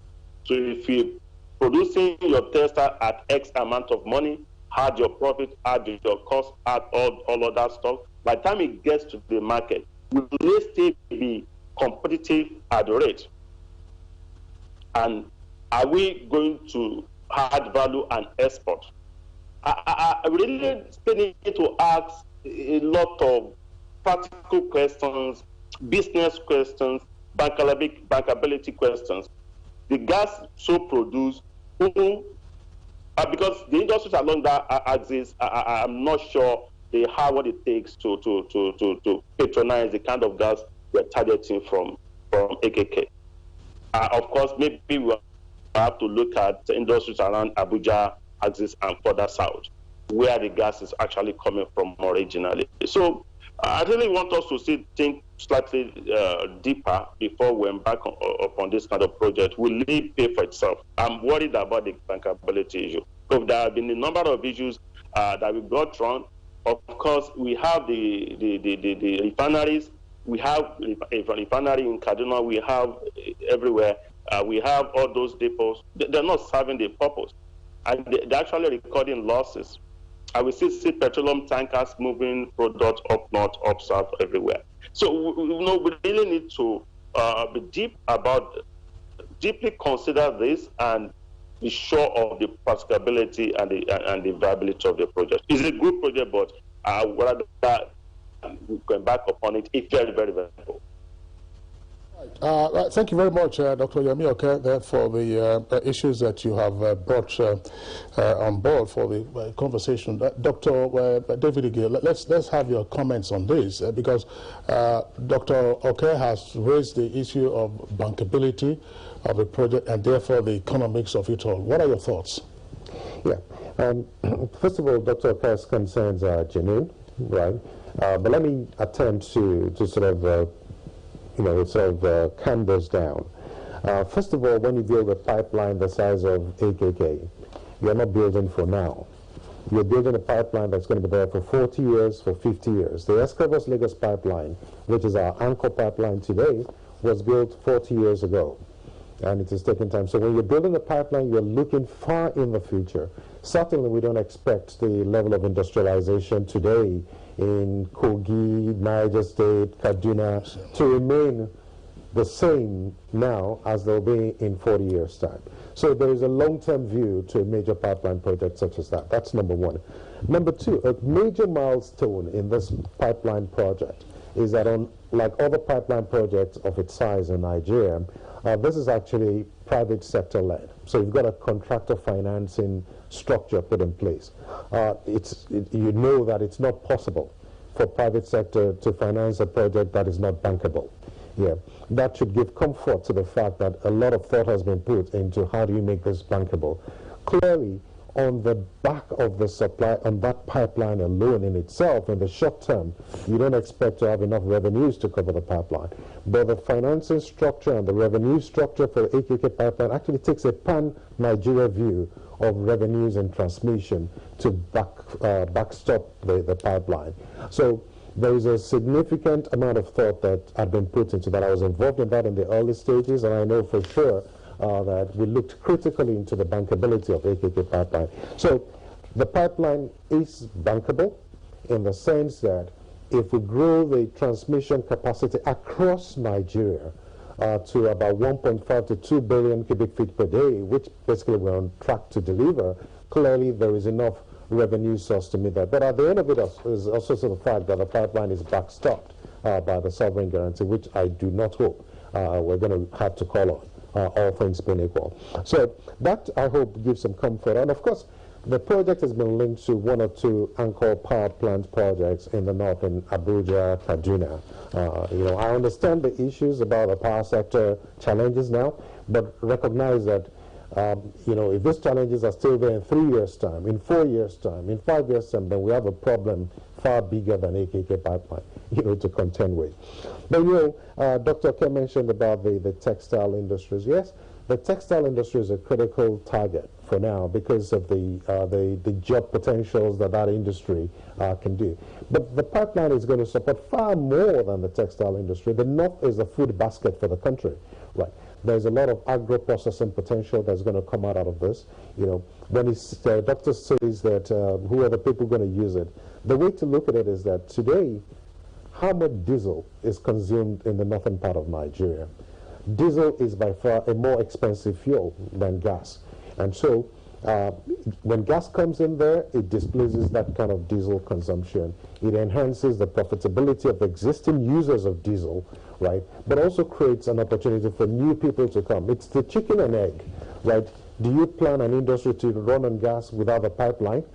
So if you're producing your textile at X amount of money, add your profit, add your cost, add all of that stuff, by the time it gets to the market, will they still be competitive at the rate? And are we going to add value and export? I really still need to ask a lot of practical questions, business questions, bankability questions. The gas so produced, because the industries along that axis, I'm not sure they have what it takes to patronize the kind of gas we're targeting from AKK. Of course, maybe we'll have to look at the industries around Abuja axis and further south, where the gas is actually coming from originally. So I really want us to think slightly deeper before we embark upon this kind of project. Will it pay for itself? I'm worried about the bankability issue. So there have been a number of issues that we got wrong. Of course, we have the refineries. We have a refinery in Kaduna. We have everywhere. We have all those depots. They're not serving the purpose. And they're actually recording losses. I will see petroleum tankers moving products up north, up south, everywhere. So we really need to be deeply consider this and be sure of the practicability and the viability of the project. It's a good project, but rather we can back upon it. It's very, very valuable. Thank you very much, Dr. Yemi Oke, there for the issues that you have brought on board for the conversation. Dr. David Ige, let's have your comments on this because Dr. Oke has raised the issue of bankability of the project and therefore the economics of it all. What are your thoughts? Yeah. First of all, Dr. Oke's concerns are genuine, right? But let me attempt to sort of calm those down. First of all, when you build a pipeline the size of AKK, you're not building for now. You're building a pipeline that's going to be there for 40 years, for 50 years. The Escravos-Lagos pipeline, which is our anchor pipeline today, was built 40 years ago, and it is taking time. So when you're building a pipeline, you're looking far in the future. Certainly, we don't expect the level of industrialization today in Kogi, Niger State, Kaduna to remain the same now as they'll be in 40 years' time. So there is a long-term view to a major pipeline project such as that. That's number one. Number two, a major milestone in this pipeline project is that like other pipeline projects of its size in Nigeria, this is actually private sector led. So you've got a contractor financing structure put in place. You know that it's not possible for private sector to finance a project that is not bankable. Yeah, that should give comfort to the fact that a lot of thought has been put into how do you make this bankable. Clearly, on the back of the supply, on that pipeline alone in itself, in the short term, you don't expect to have enough revenues to cover the pipeline. But the financing structure and the revenue structure for the AKK pipeline actually takes a pan-Nigeria view of revenues and transmission to backstop the pipeline. So there is a significant amount of thought that had been put into that. I was involved in that in the early stages, and I know for sure that we looked critically into the bankability of AKK pipeline. So the pipeline is bankable in the sense that if we grow the transmission capacity across Nigeria to about 1.5 to 2 billion cubic feet per day, which basically we're on track to deliver, clearly there is enough revenue source to meet that. But at the end of it is also the fact that the pipeline is backstopped by the sovereign guarantee, which I do not hope we're going to have to call on. All things being equal. So that, I hope, gives some comfort. And of course, the project has been linked to one or two anchor power plant projects in the north, in Abuja, Kaduna. I understand the issues about the power sector challenges now, but recognize that if these challenges are still there in 3 years' time, in 4 years' time, in 5 years' time, then we have a problem far bigger than AKK pipeline, to contend with. But Dr. K mentioned about the textile industries. Yes, the textile industry is a critical target for now because of the job potentials that industry can do. But the pipeline is going to support far more than the textile industry. The north is a food basket for the country, right? There's a lot of agro-processing potential that's going to come out of this. When the doctor says that who are the people going to use it, the way to look at it is that today, how much diesel is consumed in the northern part of Nigeria? Diesel is by far a more expensive fuel than gas. And so when gas comes in there, it displaces that kind of diesel consumption. It enhances the profitability of existing users of diesel, right? But also creates an opportunity for new people to come. It's the chicken and egg, right? Do you plan an industry to run on gas without a pipeline?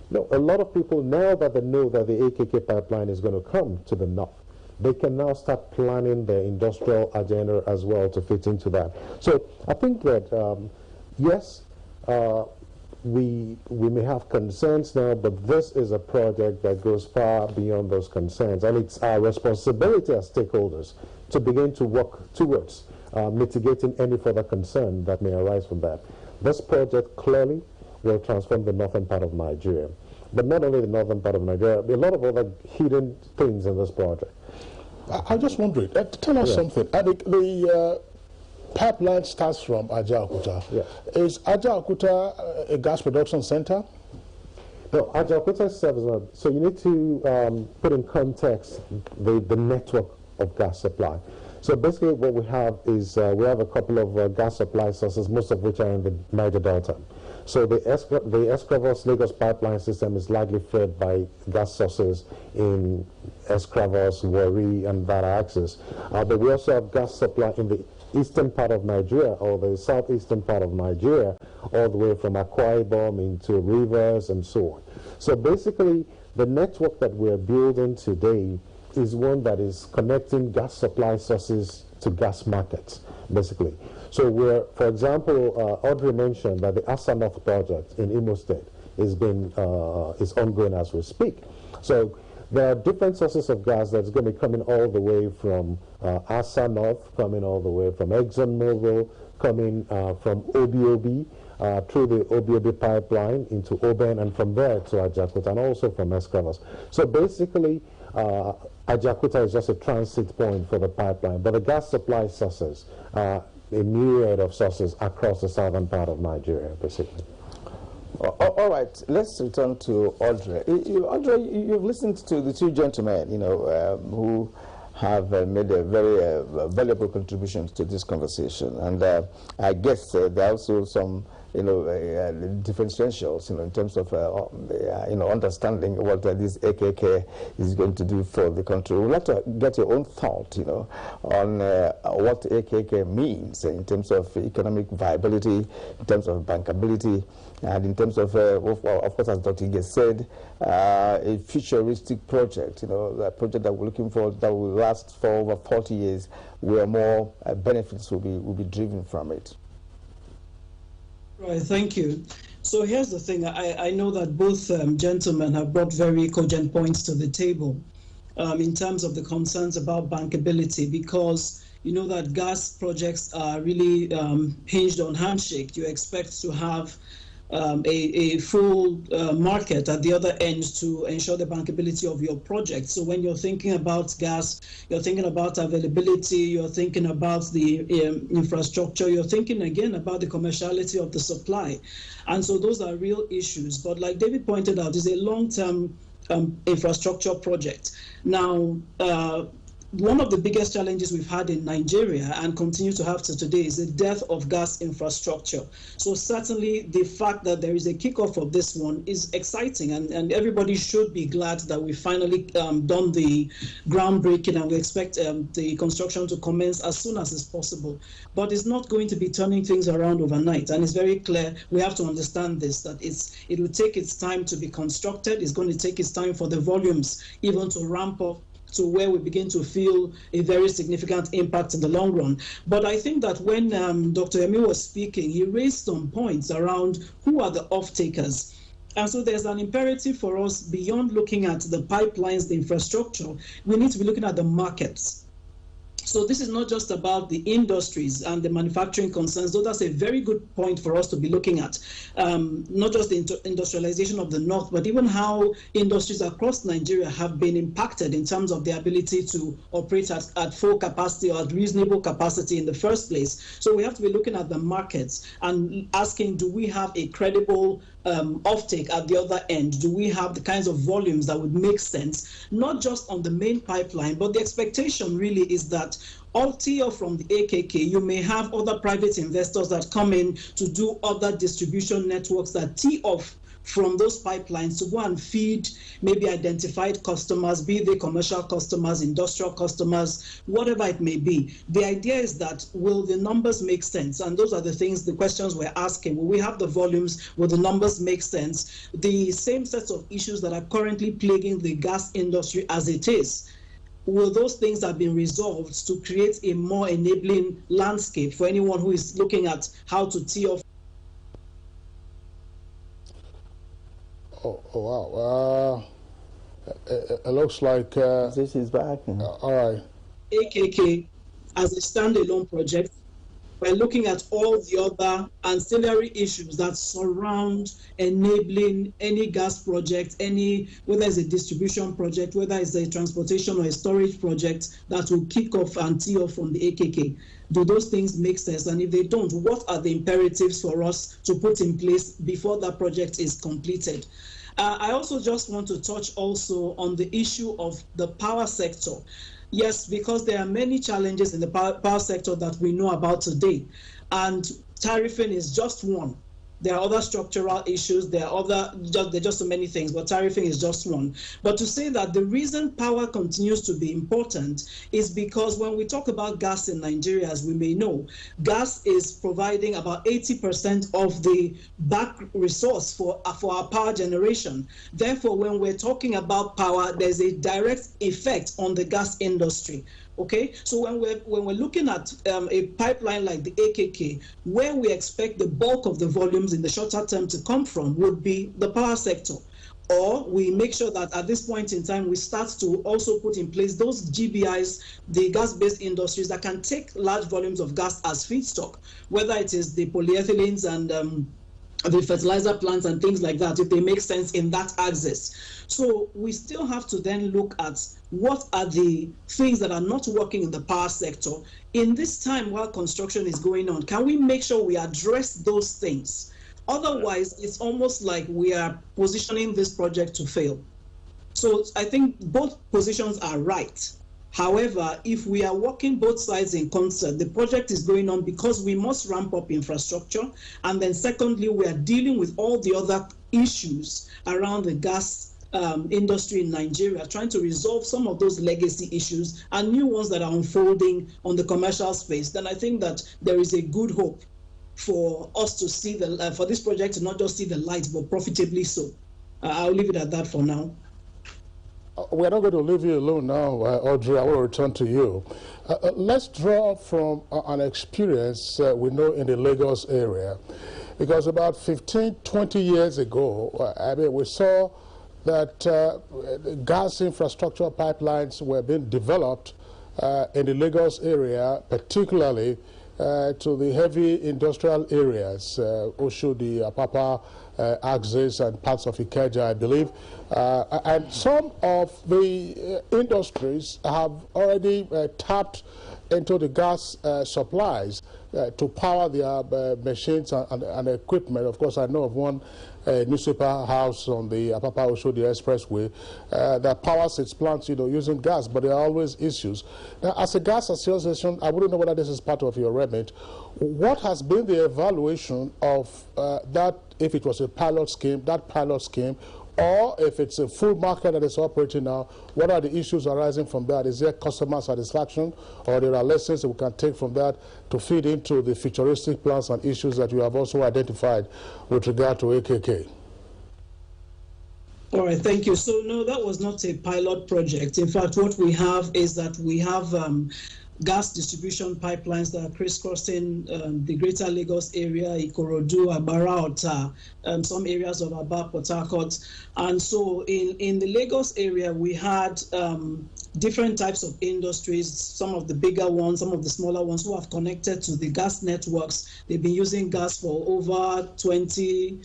No, a lot of people, now that they know that the AKK pipeline is going to come to the north, they can now start planning their industrial agenda as well to fit into that. So I think that, yes, we may have concerns now, but this is a project that goes far beyond those concerns. And it's our responsibility as stakeholders to begin to work towards mitigating any further concern that may arise from that. This project clearly will transform the northern part of Nigeria. But not only the northern part of Nigeria, a lot of other hidden things in this project. I just wondering, tell us something. The pipeline starts from Ajaokuta. Yeah. Is Ajaokuta a gas production center? No, Ajaokuta serves. So you need to put in context the network of gas supply. So basically what we have is we have a couple of gas supply sources, most of which are in the Niger Delta. So the Escravos-Lagos pipeline system is largely fed by gas sources in Escravos, Warri, and that axis. But we also have gas supply in the eastern part of Nigeria, or the southeastern part of Nigeria, all the way from Akwa Ibom into rivers and so on. So basically, the network that we're building today is one that is connecting gas supply sources to gas markets, basically. So we're, for example, Audrey mentioned that the Asa North project in Imo State is ongoing as we speak. So there are different sources of gas that's going to be coming all the way from Asa North, coming all the way from ExxonMobil, coming from OBOB, through the Obi pipeline into Oben and from there to Ajakuta and also from Escravos. So basically, Ajakuta is just a transit point for the pipeline, but the gas supply sources are a myriad of sources across the southern part of Nigeria, basically. All right, let's return to Audrey. Audrey, you've listened to the two gentlemen, who have made a very valuable contributions to this conversation, and I guess there are also some, differentials, in terms of, understanding what this AKK is going to do for the country. We'd like to get your own thought, on what AKK means in terms of economic viability, in terms of bankability, and in terms of course, as Dr. Ige said, a futuristic project, a project that we're looking for that will last for over 40 years, where more benefits will be driven from it. Right, thank you. So here's the thing. I know that both gentlemen have brought very cogent points to the table in terms of the concerns about bankability, because you know that gas projects are really hinged on handshake. You expect to have a full market at the other end to ensure the bankability of your project. So when you're thinking about gas, you're thinking about availability, you're thinking about the infrastructure, you're thinking again about the commerciality of the supply. And so those are real issues. But like David pointed out, it's a long-term infrastructure project. Now, one of the biggest challenges we've had in Nigeria and continue to have to today is the death of gas infrastructure. So certainly the fact that there is a kickoff of this one is exciting, and everybody should be glad that we finally done the groundbreaking, and we expect the construction to commence as soon as is possible. But it's not going to be turning things around overnight, and it's very clear we have to understand this, that it will take its time to be constructed. It's going to take its time for the volumes even to ramp up to where we begin to feel a very significant impact in the long run. But I think that when Dr. Emi was speaking, he raised some points around who are the off-takers. And so there's an imperative for us, beyond looking at the pipelines, the infrastructure, we need to be looking at the markets. So this is not just about the industries and the manufacturing concerns, though that's a very good point for us to be looking at. Not just the industrialization of the North, but even how industries across Nigeria have been impacted in terms of their ability to operate at full capacity or at reasonable capacity in the first place. So we have to be looking at the markets and asking, do we have a credible offtake at the other end? Do we have the kinds of volumes that would make sense, not just on the main pipeline, but the expectation really is that all tee off from the AKK, you may have other private investors that come in to do other distribution networks that tee off from those pipelines to go and feed maybe identified customers, be they commercial customers, industrial customers, whatever it may be. The idea is that, will the numbers make sense? And those are the things, the questions we're asking. Will we have the volumes? Will the numbers make sense? The same sets of issues that are currently plaguing the gas industry as it is, will those things have been resolved to create a more enabling landscape for anyone who is looking at how to tee off? Oh wow. It looks like this is back. All right. AKK as a standalone project. We're looking at all the other ancillary issues that surround enabling any gas project, whether it's a distribution project, whether it's a transportation or a storage project that will kick off and tee off from the AKK. Do those things make sense? And if they don't, what are the imperatives for us to put in place before that project is completed? I also just want to touch also on the issue of the power sector. Yes, because there are many challenges in the power sector that we know about today, and tariffing is just one. There are other structural issues, there are just so many things, but tariffing is just one. But to say that the reason power continues to be important is because when we talk about gas in Nigeria, as we may know, gas is providing about 80% of the back resource for our power generation. Therefore, when we're talking about power, there's a direct effect on the gas industry. Okay, so when we're looking at a pipeline like the AKK, where we expect the bulk of the volumes in the shorter term to come from would be the power sector. Or we make sure that at this point in time, we start to also put in place those GBIs, the gas-based industries that can take large volumes of gas as feedstock, whether it is the polyethylenes and the fertilizer plants and things like that, if they make sense in that axis. So we still have to then look at what are the things that are not working in the power sector. In this time while construction is going on, can we make sure we address those things? Otherwise, it's almost like we are positioning this project to fail. So I think both positions are right. However, if we are working both sides in concert, the project is going on because we must ramp up infrastructure. And then secondly, we are dealing with all the other issues around the gas industry in Nigeria, trying to resolve some of those legacy issues and new ones that are unfolding on the commercial space. Then I think that there is a good hope for us to see for this project to not just see the light, but profitably so. I'll leave it at that for now. We're not going to leave you alone now, Audrey. I will return to you. Let's draw from an experience we know in the Lagos area. Because about 15, 20 years ago, we saw that gas infrastructure pipelines were being developed in the Lagos area, particularly to the heavy industrial areas, Oshodi, Apapa, axis and parts of Ikeja, I believe. And some of the industries have already tapped into the gas supplies to power their machines and equipment. Of course, I know of one newspaper house on the Apapa Oshodi Expressway that powers its plants, using gas, but there are always issues. Now, as a gas association, I wouldn't know whether this is part of your remit. What has been the evaluation of that, if it was a pilot scheme, or if it's a full market that is operating now, what are the issues arising from that? Is there customer satisfaction, or there are lessons that we can take from that to feed into the futuristic plans and issues that you have also identified with regard to AKK? All right, thank you. So no, that was not a pilot project. In fact, what we have is that we have gas distribution pipelines that are crisscrossing the greater Lagos area, Ikorodu, Agbara, Ota, some areas of Aba, Port Harcourt. And so in the Lagos area, we had different types of industries, some of the bigger ones, some of the smaller ones who have connected to the gas networks. They've been using gas for over 22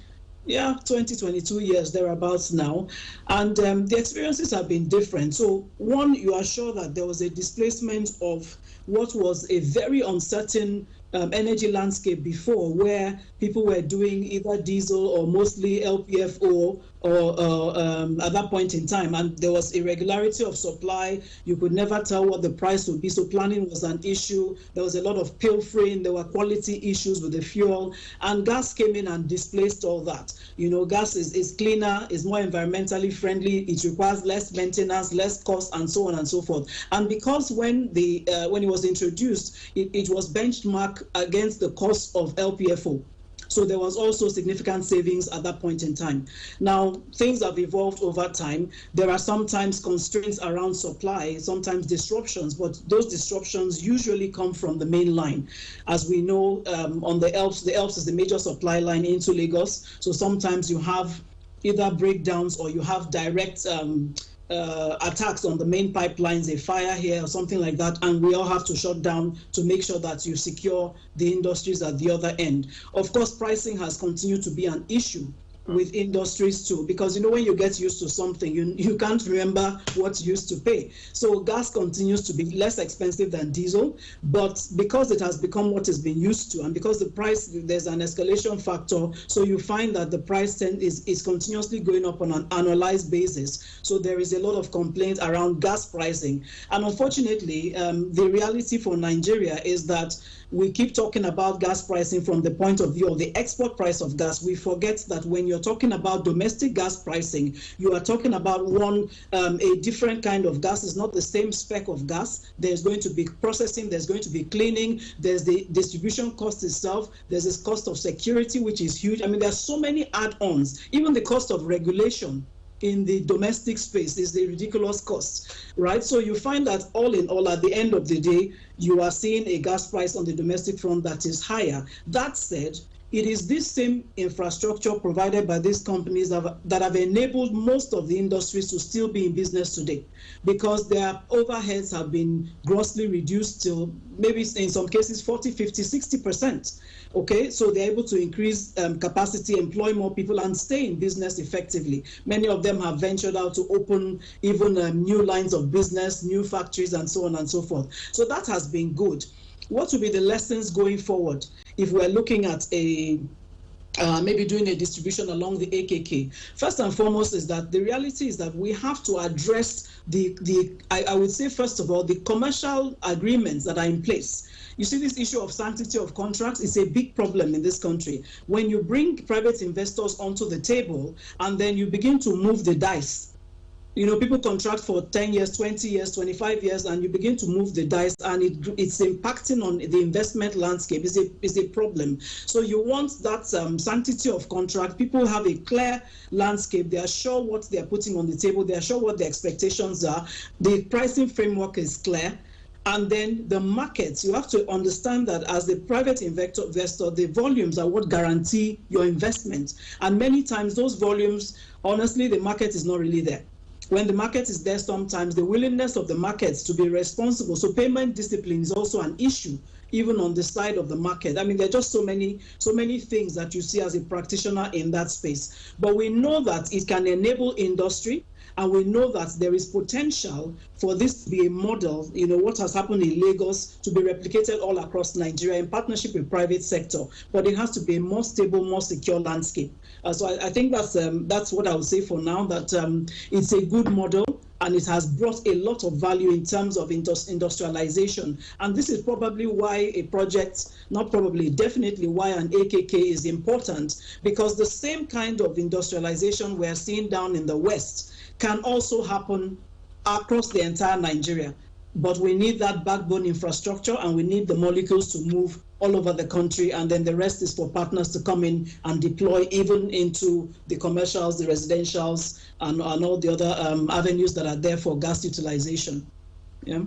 years, thereabouts now. And the experiences have been different. So one, you are sure that there was a displacement of what was a very uncertain energy landscape before, where people were doing either diesel or mostly LPFO or at that point in time, and there was irregularity of supply. You could never tell what the price would be, so planning was an issue. There was a lot of pilfering, there were quality issues with the fuel, and gas came in and displaced all that. Gas is cleaner, is more environmentally friendly, it requires less maintenance, less cost, and so on and so forth. And because when it was introduced, it was benchmarked against the cost of LPFO. So there was also significant savings at that point in time. Now, things have evolved over time. There are sometimes constraints around supply, sometimes disruptions, but those disruptions usually come from the main line. As we know, on the Elps is the major supply line into Lagos. So sometimes you have either breakdowns or you have direct attacks on the main pipelines, a fire here or something like that, and we all have to shut down to make sure that you secure the industries at the other end. Of course, pricing has continued to be an issue with industries too, because when you get used to something, you can't remember what you used to pay. So gas continues to be less expensive than diesel, but because it has become what it's been used to, and because the price, there's an escalation factor, so you find that the price is continuously going up on an annualized basis. So there is a lot of complaints around gas pricing. And unfortunately, the reality for Nigeria is that we keep talking about gas pricing from the point of view of the export price of gas. We forget that when you're talking about domestic gas pricing, you are talking about a different kind of gas. It's not the same spec of gas. There's going to be processing, there's going to be cleaning, there's the distribution cost itself, there's this cost of security, which is huge. I mean, there's so many add-ons, even the cost of regulation in the domestic space is a ridiculous cost, right? So you find that all in all, at the end of the day, you are seeing a gas price on the domestic front that is higher. That said, it is this same infrastructure provided by these companies that have enabled most of the industries to still be in business today, because their overheads have been grossly reduced till maybe in some cases 40, 50, 60%. Okay, so they're able to increase capacity, employ more people, and stay in business effectively. Many of them have ventured out to open even new lines of business, new factories, and so on and so forth. So that has been good. What will be the lessons going forward if we're looking at a maybe doing a distribution along the AKK? First and foremost is that the reality is that we have to address I would say, first of all, the commercial agreements that are in place. You see, this issue of sanctity of contracts is a big problem in this country. When you bring private investors onto the table and then you begin to move the dice, you know, people contract for 10 years, 20 years, 25 years, and you begin to move the dice, and it's impacting on the investment landscape. Is a problem. So you want that sanctity of contract. People have a clear landscape. They are sure what they are putting on the table. They are sure what the expectations are. The pricing framework is clear. And then the markets, you have to understand that as the private investor, the volumes are what guarantee your investment. And many times those volumes, honestly, the market is not really there. When the market is there, sometimes the willingness of the markets to be responsible. So payment discipline is also an issue, even on the side of the market. I mean, there are just so many things that you see as a practitioner in that space. But we know that it can enable industry, and we know that there is potential for this to be a model, you know, what has happened in Lagos to be replicated all across Nigeria in partnership with private sector. But it has to be a more stable, more secure landscape. So I think that's what I would say for now, that it's a good model, and it has brought a lot of value in terms of industrialization. And this is probably why a project, not probably, definitely why an AKK is important, because the same kind of industrialization we're seeing down in the West can also happen across the entire Nigeria. But we need that backbone infrastructure, and we need the molecules to move all over the country, and then the rest is for partners to come in and deploy even into the commercials, the residentials, and all the other avenues that are there for gas utilization. Yeah.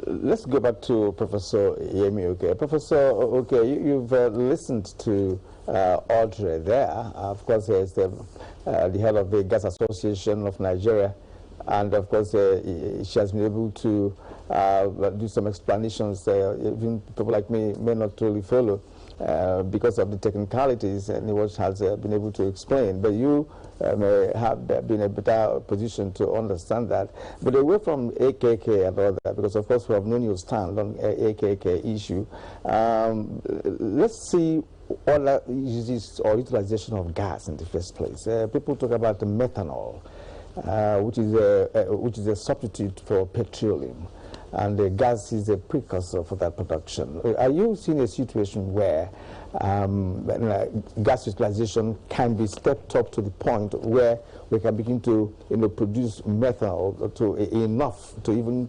Let's go back to Professor Yemi. Okay, Professor, okay, you've listened to Audrey there. Of course, he's the head of the Gas Association of Nigeria, and of course, she has been able to do some explanations. Even people like me may not totally follow because of the technicalities and what has been able to explain. But you may have been in a better position to understand that. But away from AKK and all that, because of course we have known your stand on AKK issue, let's see other uses or utilization of gas in the first place. People talk about the methanol, which is a substitute for petroleum, and the gas is a precursor for that production. Are you seeing a situation where gas utilization can be stepped up to the point where we can begin to, produce methanol to enough to even,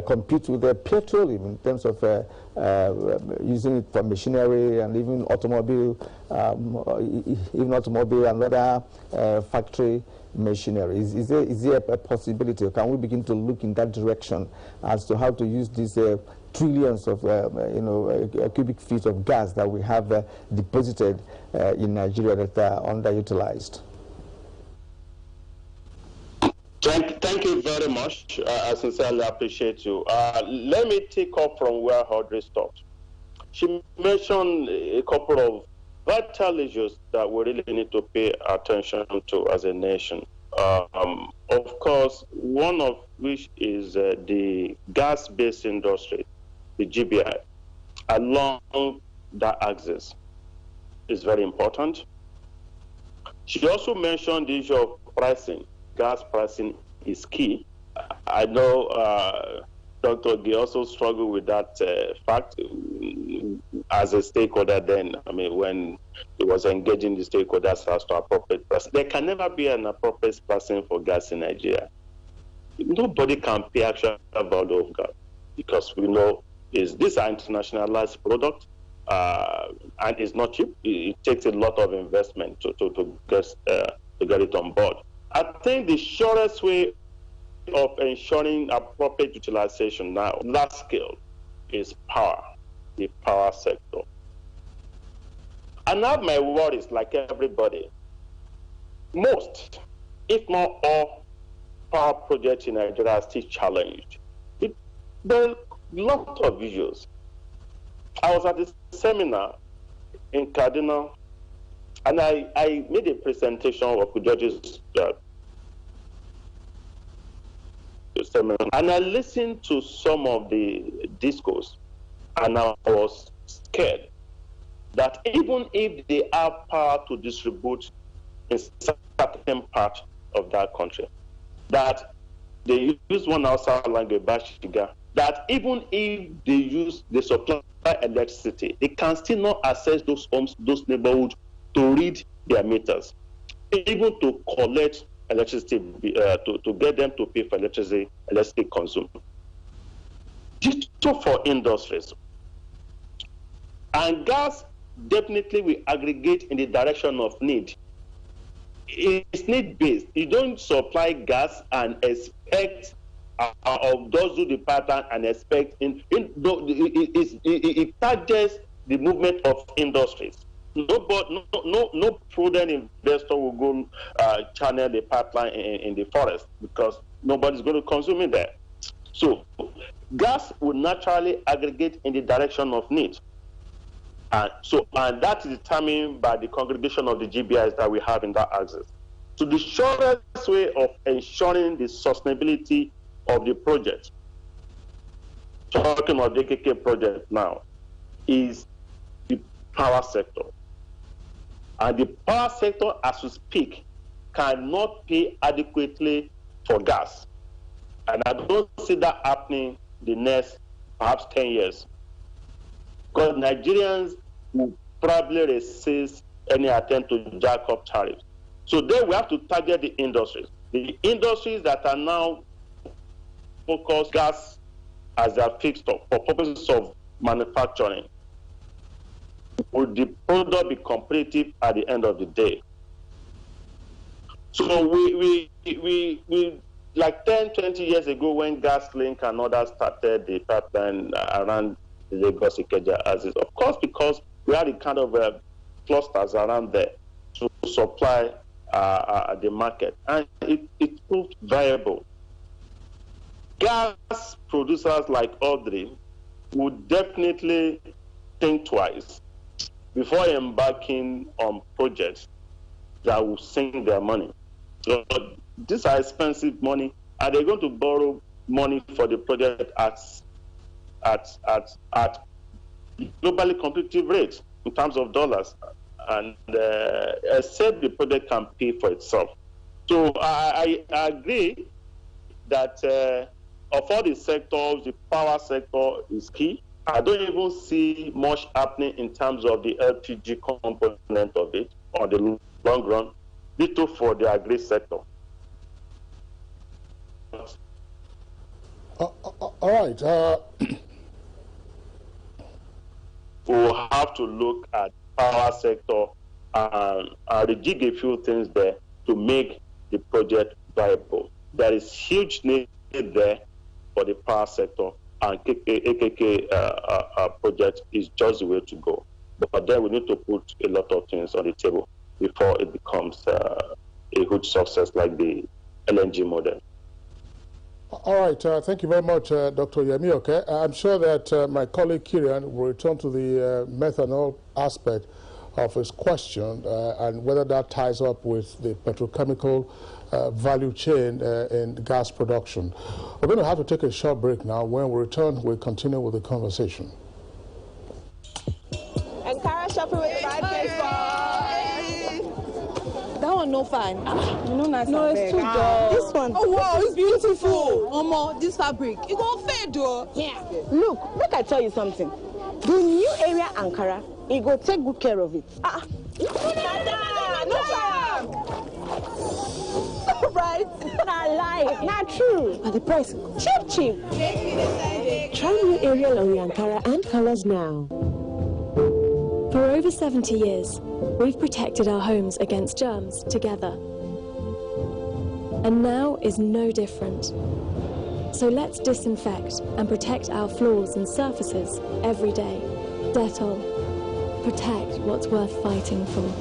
compete with the petroleum in terms of using it for machinery and even automobile, and other factory machinery? Is there a possibility, or can we begin to look in that direction as to how to use these trillions of cubic feet of gas that we have deposited in Nigeria that are underutilized? Thank you very much. I sincerely appreciate you. Let me take up from where Audrey stopped. She mentioned a couple of vital issues that we really need to pay attention to as a nation. Of course, one of which is the gas-based industry, the GBI, along that axis is very important. She also mentioned the issue of pricing. Gas pricing is key. I know Dr. Gay also struggled with that fact as a stakeholder then. I mean, when he was engaging the stakeholders as to appropriate pricing. There can never be an appropriate pricing for gas in Nigeria. Nobody can pay actual value of gas, because we know this is an internationalized product, and it's not cheap. It takes a lot of investment to get it on board. I think the surest way of ensuring appropriate utilization now, large scale, is power. the power sector. And I have my worries like everybody. Most, if not all, power projects in Nigeria are still challenged. There are a lot of visuals. I was at this seminar in Kaduna, and I made a presentation of the judges' seminar, and I listened to some of the discourse, and I was scared that even if they have power to distribute in certain part of that country, that they use one outside language, Bashiga, that even if they supply electricity, they can still not access those homes, those neighborhoods to read their meters, even to collect electricity, to get them to pay for electricity consumed. Ditto for industries. And gas definitely will aggregate in the direction of need. It's need-based. You don't supply gas and expect of those who the pattern and expect it targets the movement of industries. No prudent investor will go channel the pipeline in the forest because nobody's going to consume it there. So gas will naturally aggregate in the direction of need. And that is determined by the congregation of the GBIs that we have in that axis. So the surest way of ensuring the sustainability of the project, talking of the AKK project now, is the power sector. And the power sector, as we speak, cannot pay adequately for gas. And I don't see that happening the next perhaps 10 years. Because Nigerians will probably resist any attempt to jack up tariffs. So then we have to target the industries. The industries that are now focused gas as their fixture for purposes of manufacturing. Would the product be competitive at the end of the day? So we like 10, 20 years ago when GasLink and others started the pipeline around the Lagos Ikeja axis, of course, because we had the kind of clusters around there to supply the market, and it proved viable. Gas producers like Audrey would definitely think twice before embarking on projects that will sink their money. So these are expensive money. Are they going to borrow money for the project at globally competitive rates in terms of dollars? And except the project can pay for itself. So I agree that of all the sectors, the power sector is key. I don't even see much happening in terms of the LPG component of it on the long run, little for the agri sector. All right. We'll have to look at power sector and rejig a few things there to make the project viable. There is huge need there for the power sector, and AKK project is just the way to go. But then we need to put a lot of things on the table before it becomes a huge success like the LNG model. All right, thank you very much, Dr. Yemi. Okay, I'm sure that my colleague Kirian will return to the methanol aspect of his question and whether that ties up with the petrochemical value chain in gas production. We're going to have to take a short break now. When we return, we'll continue with the conversation. Ankara shopping with 5K That one no fine. You know, nice. No, it's too dull. This one. Oh wow, it's beautiful. Omo, this fabric, it won't fade though. Yeah. Look, make I tell you something. The new area Ankara, it go take good care of it. Right? Not lie. Not true. But the price, cheap. Try new Ariel Ankara and colors now. For over 70 years, we've protected our homes against germs together. And now is no different. So let's disinfect and protect our floors and surfaces every day. Dettol. Protect what's worth fighting for.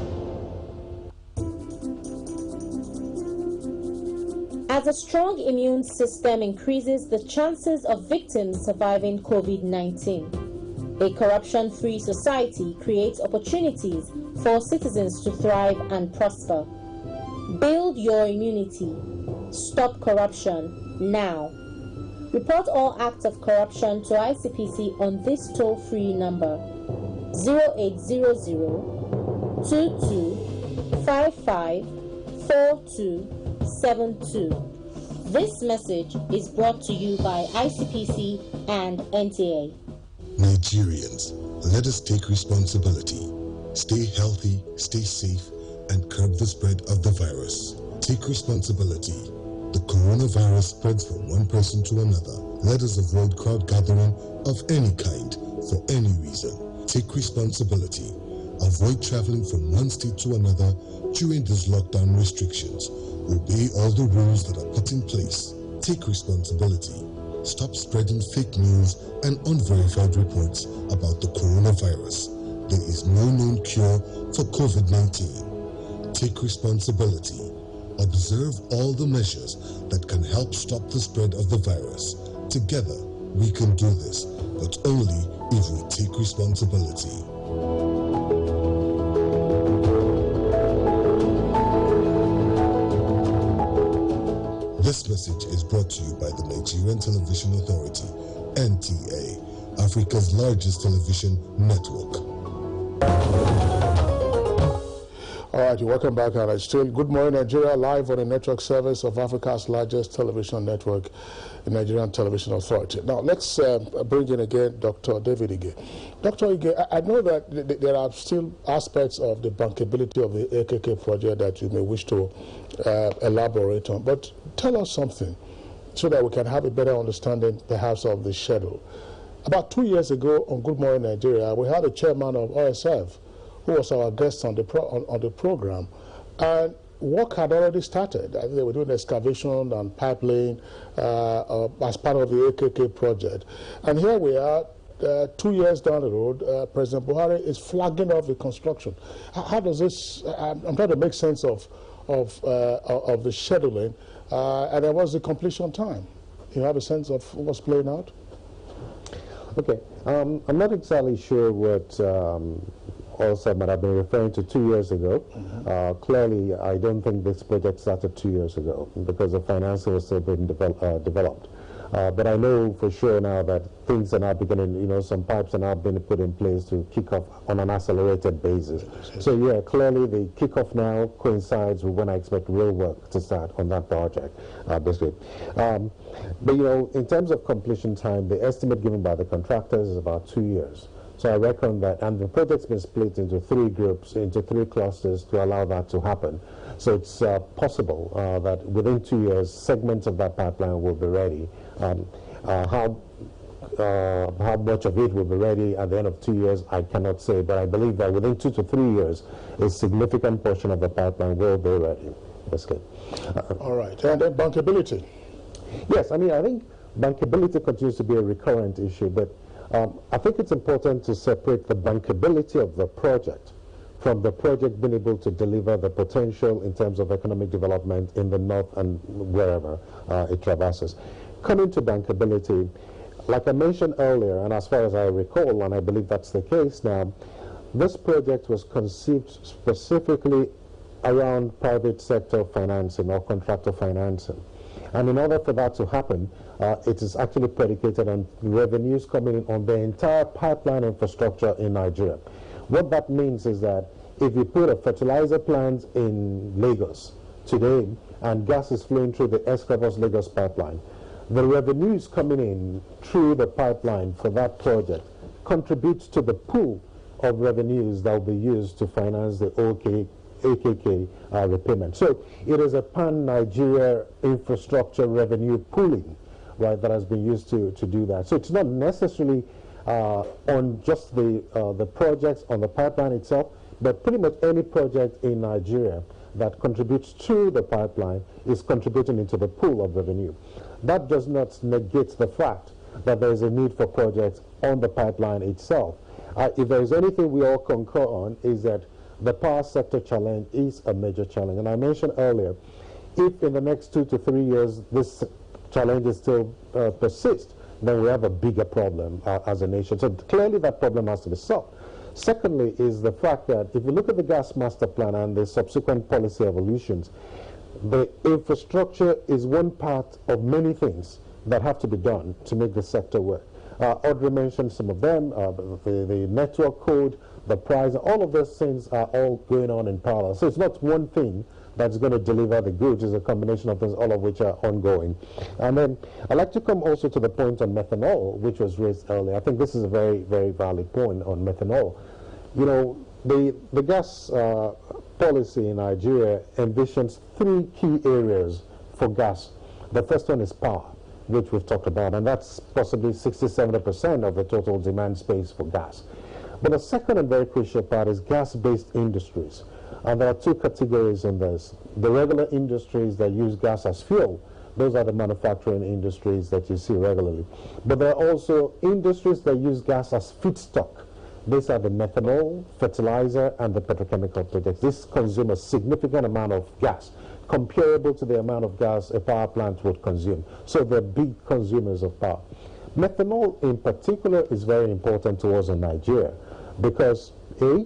As a strong immune system increases the chances of victims surviving COVID-19, a corruption-free society creates opportunities for citizens to thrive and prosper. Build your immunity. Stop corruption now. Report all acts of corruption to ICPC on this toll-free number 0800 2255 4272. This message is brought to you by ICPC and NTA. Nigerians, let us take responsibility. Stay healthy, stay safe, and curb the spread of the virus. Take responsibility. The coronavirus spreads from one person to another. Let us avoid crowd gathering of any kind for any reason. Take responsibility. Avoid traveling from one state to another during these lockdown restrictions. Obey all the rules that are put in place. Take responsibility. Stop spreading fake news and unverified reports about the coronavirus. There is no known cure for COVID-19. Take responsibility. Observe all the measures that can help stop the spread of the virus. Together, we can do this, but only if we take responsibility. This message is brought to you by the Nigerian Television Authority, NTA, Africa's largest television network. All right, welcome back, and it's still Good Morning Nigeria, live on the network service of Africa's largest television network, the Nigerian Television Authority. Now, let's bring in again Dr. David Ige. Dr. Ige, I know that there are still aspects of the bankability of the AKK project that you may wish to elaborate on, but tell us something so that we can have a better understanding, perhaps, of the schedule. About 2 years ago on Good Morning Nigeria, we had a chairman of OSF who was our guest on the program, and work had already started. I think they were doing excavation and pipeline as part of the AKK project. And here we are, 2 years down the road, President Buhari is flagging off the construction. How does this, I'm trying to make sense of the scheduling, and then what's the completion time? You have a sense of what's playing out? Okay, I'm not exactly sure what also might have been referring to 2 years ago. Clearly, I don't think this project started 2 years ago because the financing was still being developed. But I know for sure now that things are now beginning, some pipes are now being put in place to kick off on an accelerated basis. So yeah, clearly the kickoff now coincides with when I expect real work to start on that project, basically. But in terms of completion time, the estimate given by the contractors is about 2 years. So I reckon that, and the project's been split into 3 groups, into 3 clusters to allow that to happen. So it's possible that within 2 years, segments of that pipeline will be ready. How much of it will be ready at the end of 2 years, I cannot say, but I believe that within 2 to 3 years, a significant portion of the pipeline will be ready. That's good. All right, and then bankability. Yes, I think bankability continues to be a recurrent issue, but I think it's important to separate the bankability of the project from the project being able to deliver the potential in terms of economic development in the north and wherever it traverses. Coming to bankability, like I mentioned earlier, and as far as I recall, and I believe that's the case now, this project was conceived specifically around private sector financing or contractor financing. And in order for that to happen, it is actually predicated on revenues coming in on the entire pipeline infrastructure in Nigeria. What that means is that if you put a fertilizer plant in Lagos today and gas is flowing through the Escravos-Lagos pipeline, the revenues coming in through the pipeline for that project contributes to the pool of revenues that will be used to finance the AKK repayment. So it is a pan-Nigeria infrastructure revenue pooling, right, that has been used to do that. So it's not necessarily on just the projects on the pipeline itself, but pretty much any project in Nigeria that contributes to the pipeline is contributing into the pool of revenue. That does not negate the fact that there is a need for projects on the pipeline itself. if there is anything we all concur on, is that the power sector challenge is a major challenge. And I mentioned earlier, if in the next 2 to 3 years this challenges still persist, then we have a bigger problem as a nation. So clearly that problem has to be solved. Secondly is the fact that if you look at the gas master plan and the subsequent policy evolutions, the infrastructure is one part of many things that have to be done to make the sector work. Audrey mentioned some of them, the network code, the price, all of those things are all going on in parallel. So it's not one thing that's going to deliver the goods, it's a combination of things, all of which are ongoing. And then I'd like to come also to the point on methanol, which was raised earlier. I think this is a very, very valid point on methanol. You know, the gas policy in Nigeria envisions 3 key areas for gas. The first one is power, which we've talked about, and that's possibly 60–70% of the total demand space for gas. But the second and very crucial part is gas-based industries. And there are 2 categories in this. The regular industries that use gas as fuel, those are the manufacturing industries that you see regularly. But there are also industries that use gas as feedstock. These are the methanol, fertilizer, and the petrochemical projects. This consumes a significant amount of gas, comparable to the amount of gas a power plant would consume. So they're big consumers of power. Methanol in particular is very important to us in Nigeria because, A,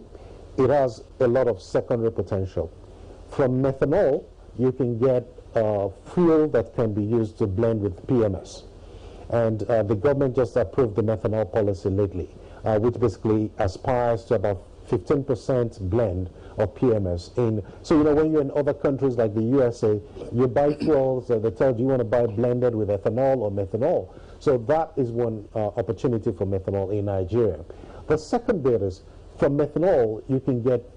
it has a lot of secondary potential. From methanol, you can get fuel that can be used to blend with PMS. And the government just approved the methanol policy lately, which basically aspires to about 15% blend of PMS. So, you know, when you're in other countries like the USA, you buy fuels, they tell you want to buy blended with ethanol or methanol. So that is one opportunity for methanol in Nigeria. The second bit is, from methanol, you can get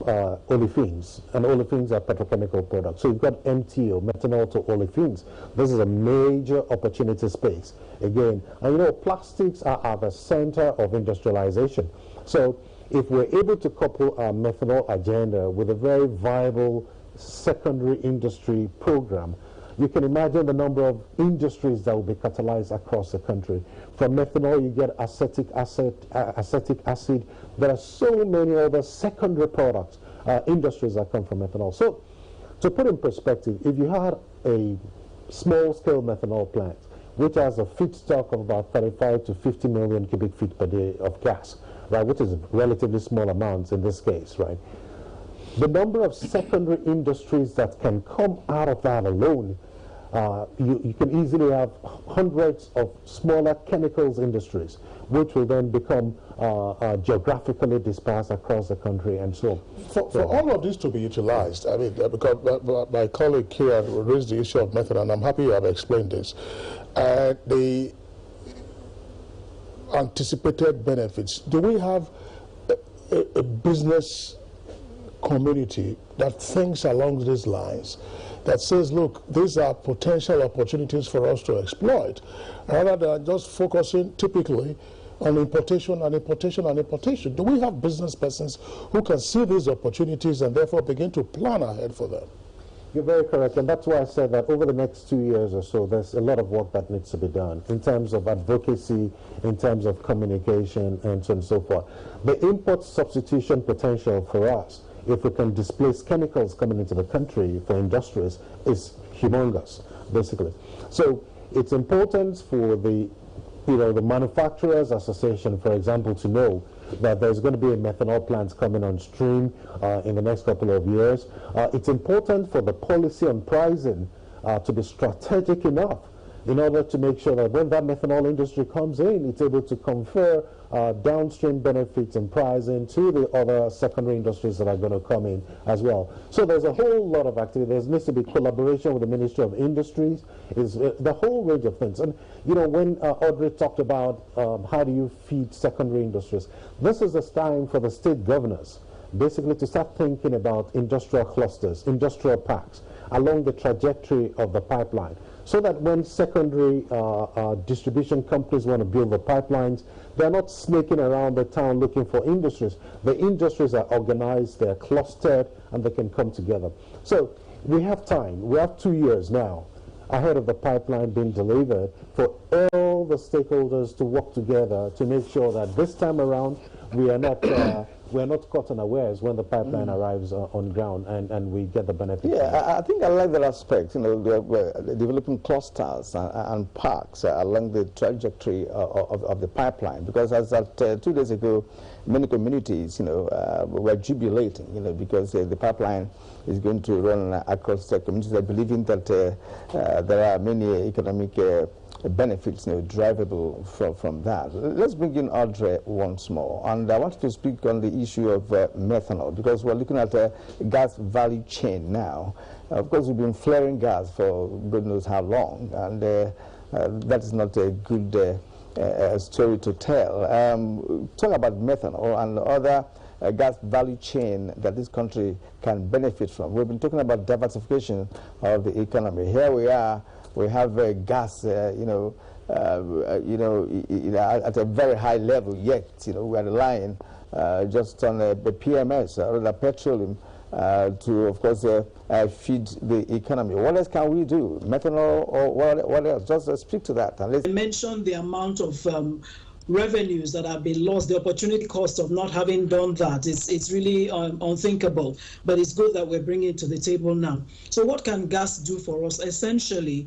olefins, and olefins are petrochemical products. So you've got MTO, methanol to olefins. This is a major opportunity space. Again, and you know, plastics are at the center of industrialization. So if we're able to couple our methanol agenda with a very viable secondary industry program, you can imagine the number of industries that will be catalyzed across the country. From methanol, you get acetic acid. There are so many other secondary products, industries that come from methanol. So, to put in perspective, if you had a small-scale methanol plant, which has a feedstock of about 35 to 50 million cubic feet per day of gas, right, which is relatively small amounts in this case, right? The number of secondary industries that can come out of that alone, you can easily have hundreds of smaller chemicals industries, which will then become geographically dispersed across the country and so on. For all of this to be utilized, I mean, because my colleague here raised the issue of method, and I'm happy you have explained this. The anticipated benefits, do we have a business community that thinks along these lines, that says, look, these are potential opportunities for us to exploit, rather than just focusing typically on importation and importation and importation? Do we have business persons who can see these opportunities and therefore begin to plan ahead for them? You're very correct, and that's why I said that over the next 2 years or so, there's a lot of work that needs to be done in terms of advocacy, in terms of communication, and so on and so forth. The import substitution potential for us, if we can displace chemicals coming into the country for industries, is humongous, basically. So it's important for the Manufacturers Association, for example, to know that there's going to be a methanol plant coming on stream in the next couple of years. It's important for the policy on pricing to be strategic enough in order to make sure that when that methanol industry comes in, it's able to confer downstream benefits and pricing to the other secondary industries that are going to come in as well. So there's a whole lot of activity. There needs to be collaboration with the Ministry of Industries, the whole range of things. And you know, when Audrey talked about how do you feed secondary industries, this is the time for the state governors basically to start thinking about industrial clusters, industrial parks along the trajectory of the pipeline, so that when secondary distribution companies want to build the pipelines, they're not snaking around the town looking for industries. The industries are organized, they're clustered, and they can come together. So we have time. We have 2 years now ahead of the pipeline being delivered for all the stakeholders to work together to make sure that this time around we are not caught unawares when the pipeline arrives on ground and we get the benefit. Yeah, I think I like that aspect. You know, we're developing clusters and parks along the trajectory of the pipeline, because as at 2 days ago, many communities, you know, were jubilating, you know, because the pipeline is going to run across the communities. They're believing that there are many economic benefits, you know, drivable from that. Let's bring in Audrey once more, and I want to speak on the issue of methanol, because we're looking at a gas value chain now. Of course, we've been flaring gas for God knows how long, and that is not a good story to tell. Talk about methanol and other gas value chain that this country can benefit from. We've been talking about diversification of the economy. Here we are. We have gas, at a very high level. Yet, you know, we are relying just on the PMS, or the petroleum, to, of course, feed the economy. What else can we do? Methanol, or what else? Just speak to that. And let's mention the amount of revenues that have been lost, the opportunity cost of not having done that. It's really unthinkable, but it's good that we're bringing it to the table now. So what can gas do for us? Essentially,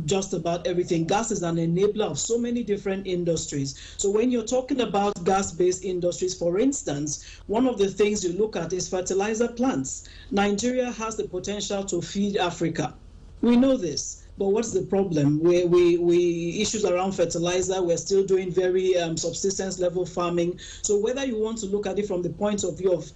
just about everything. Gas is an enabler of so many different industries. So when you're talking about gas-based industries, for instance, one of the things you look at is fertilizer plants. Nigeria has the potential to feed Africa. We know this. But what's the problem? We issues around fertilizer, we're still doing very subsistence level farming. So whether you want to look at it from the point of view of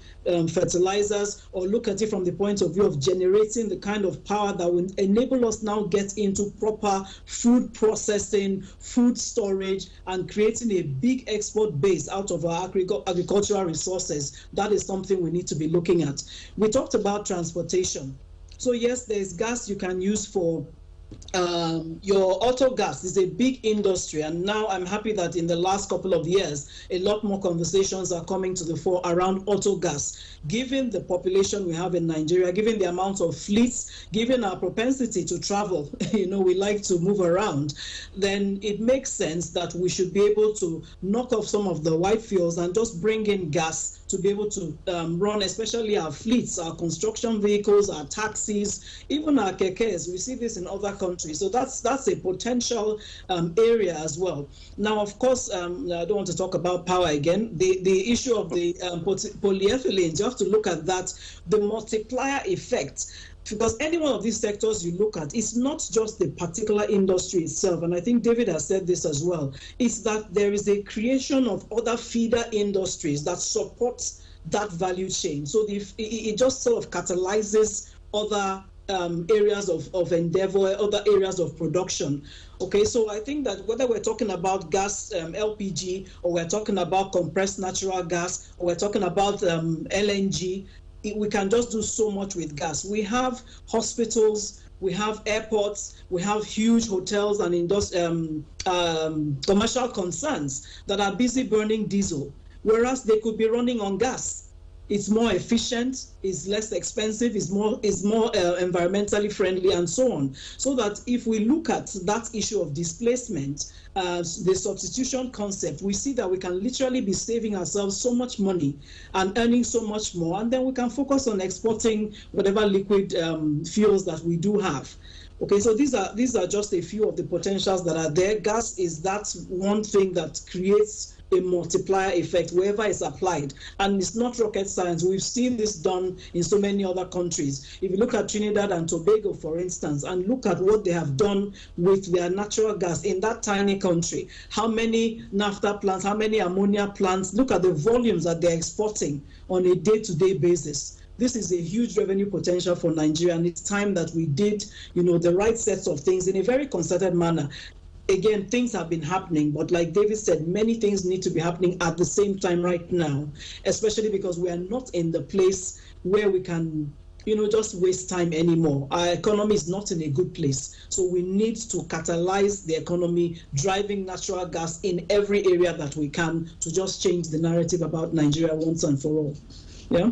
fertilizers, or look at it from the point of view of generating the kind of power that will enable us now get into proper food processing, food storage, and creating a big export base out of our agricultural resources, that is something we need to be looking at. We talked about transportation. So yes, there's gas you can use for your auto gas is a big industry, and now I'm happy that in the last couple of years a lot more conversations are coming to the fore around auto gas. Given the population we have in Nigeria, given the amount of fleets, given our propensity to travel, you know, we like to move around, then it makes sense that we should be able to knock off some of the white fuels and just bring in gas to be able to run, especially our fleets, our construction vehicles, our taxis, even our kekes. We see this in other countries. So that's a potential area as well. Now, of course, I don't want to talk about power again. The issue of the polyethylene, you have to look at that, the multiplier effect. Because any one of these sectors you look at, it's not just the particular industry itself, and I think David has said this as well, it's that there is a creation of other feeder industries that supports that value chain. So it just sort of catalyzes other areas of endeavor, other areas of production. Okay, so I think that whether we're talking about gas, LPG, or we're talking about compressed natural gas, or we're talking about LNG, we can just do so much with gas. We have hospitals, we have airports, we have huge hotels and commercial concerns that are busy burning diesel, whereas they could be running on gas. It's more efficient, it's less expensive, it's more environmentally friendly, and so on. So that if we look at that issue of displacement, the substitution concept, we see that we can literally be saving ourselves so much money and earning so much more, and then we can focus on exporting whatever liquid fuels that we do have. Okay, so these are just a few of the potentials that are there. Gas is that one thing that creates a multiplier effect wherever it's applied, and it's not rocket science. We've seen this done in so many other countries. If you look at Trinidad and Tobago, for instance, and look at what they have done with their natural gas in that tiny country, how many naphtha plants, how many ammonia plants, look at the volumes that they're exporting on a day-to-day basis. This is a huge revenue potential for Nigeria, and it's time that we did, the right sets of things in a very concerted manner. Again, things have been happening, but like David said, many things need to be happening at the same time right now, especially because we are not in the place where we can, just waste time anymore. Our economy is not in a good place. So we need to catalyze the economy, driving natural gas in every area that we can to just change the narrative about Nigeria once and for all. Yeah.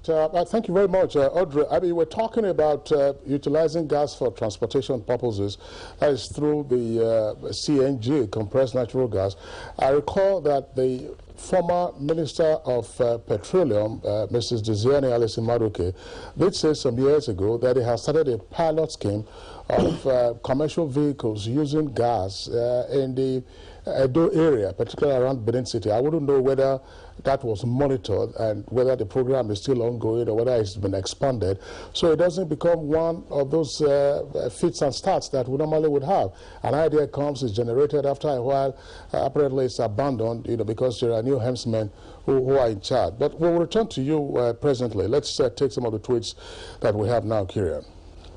Thank you very much, Audrey. I mean, we're talking about utilizing gas for transportation purposes. That is through the CNG, compressed natural gas. I recall that the former Minister of Petroleum, Mrs. Diziani Alison Maduke, did say some years ago that he has started a pilot scheme of commercial vehicles using gas in the Edo area, particularly around Benin City. I wouldn't know whether that was monitored and whether the program is still ongoing or whether it's been expanded, so it doesn't become one of those fits and starts that we normally would have. An idea comes, is generated, after a while, apparently it's abandoned, because there are new helmsmen who are in charge. But we'll return to you presently. Let's take some of the tweets that we have now, Kieran.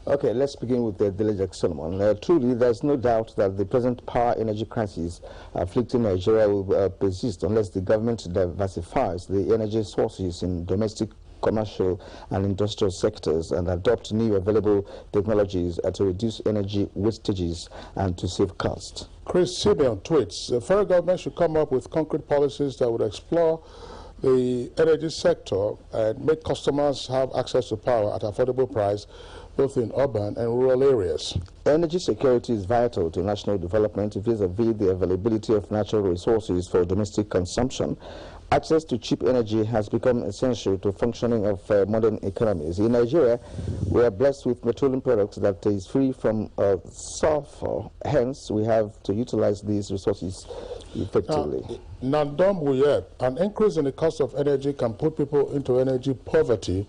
Okay, let's begin with the Diligent Solomon. Truly, there's no doubt that the present power energy crisis afflicting Nigeria will persist unless the government diversifies the energy sources in domestic, commercial and industrial sectors and adopt new available technologies to reduce energy wastages and to save costs. Chris Simeon tweets, the federal government should come up with concrete policies that would explore the energy sector and make customers have access to power at affordable price, both in urban and rural areas. Energy security is vital to national development vis-a-vis the availability of natural resources for domestic consumption. Access to cheap energy has become essential to functioning of modern economies. In Nigeria, we are blessed with petroleum products that is free from sulfur. Hence, we have to utilize these resources effectively. An increase in the cost of energy can put people into energy poverty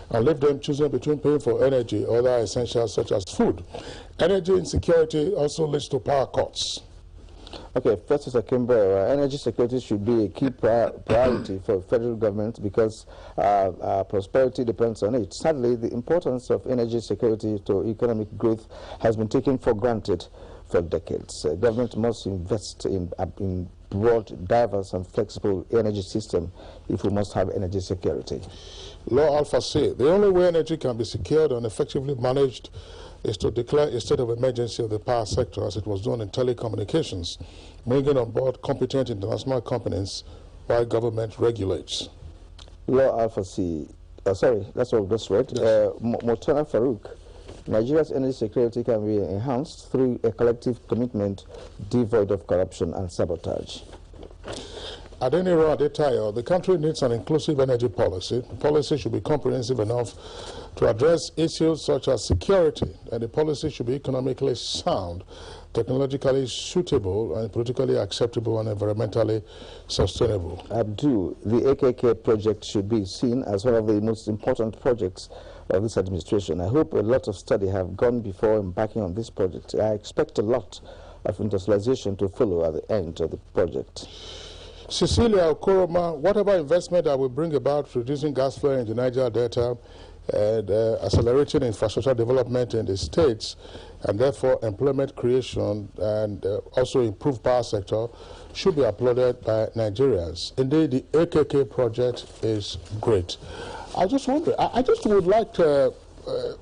and leave them choosing between paying for energy or other essentials such as food. Energy insecurity also leads to power cuts. Okay, first is Akimbo. Energy security should be a key priority for federal government because prosperity depends on it. Sadly, the importance of energy security to economic growth has been taken for granted for decades. Government must invest in broad, diverse and flexible energy system if we must have energy security. Law Alpha say the only way energy can be secured and effectively managed is to declare a state of emergency of the power sector as it was done in telecommunications, bringing on board competent international companies while government regulates. Law Alpha C, sorry, that's what I just read. Yes. Motana Farouk, Nigeria's energy security can be enhanced through a collective commitment devoid of corruption and sabotage. Adeniro Adetayo, the country needs an inclusive energy policy. The policy should be comprehensive enough to address issues such as security, and the policy should be economically sound, technologically suitable, and politically acceptable and environmentally sustainable. Abdul, the AKK project should be seen as one of the most important projects of this administration. I hope a lot of study have gone before embarking on this project. I expect a lot of industrialization to follow at the end of the project. Cecilia Okoroma, whatever investment that will bring about reducing gas flow in the Niger Delta and accelerating infrastructure development in the states and therefore employment creation and also improved power sector should be applauded by Nigerians. Indeed, the AKK project is great. I just wonder, I just would like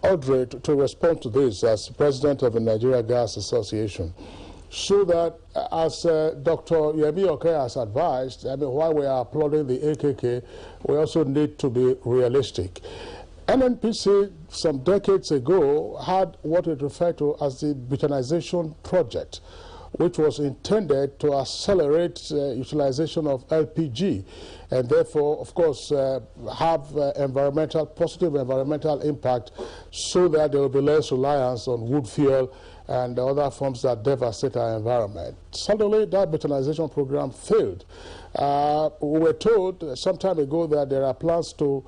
Audrey to respond to this as president of the Nigeria Gas Association, so that as Dr. Yemi Oke has advised, while we are applauding the AKK, we also need to be realistic. NNPC some decades ago had what it referred to as the butynization project, which was intended to accelerate utilization of LPG and therefore, of course, have positive environmental impact so that there will be less reliance on wood fuel and other forms that devastate our environment. Suddenly, that butynization program failed. We were told some time ago that there are plans to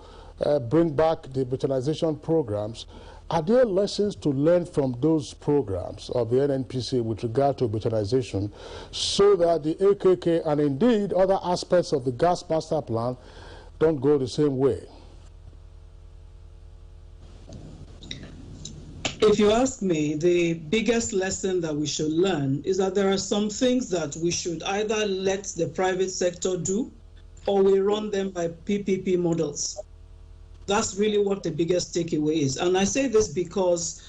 bring back the butynization programs. Are there lessons to learn from those programs of the NNPC with regard to butynization so that the AKK and indeed other aspects of the gas master plan don't go the same way? If you ask me, the biggest lesson that we should learn is that there are some things that we should either let the private sector do or we run them by PPP models. That's really what the biggest takeaway is. And I say this because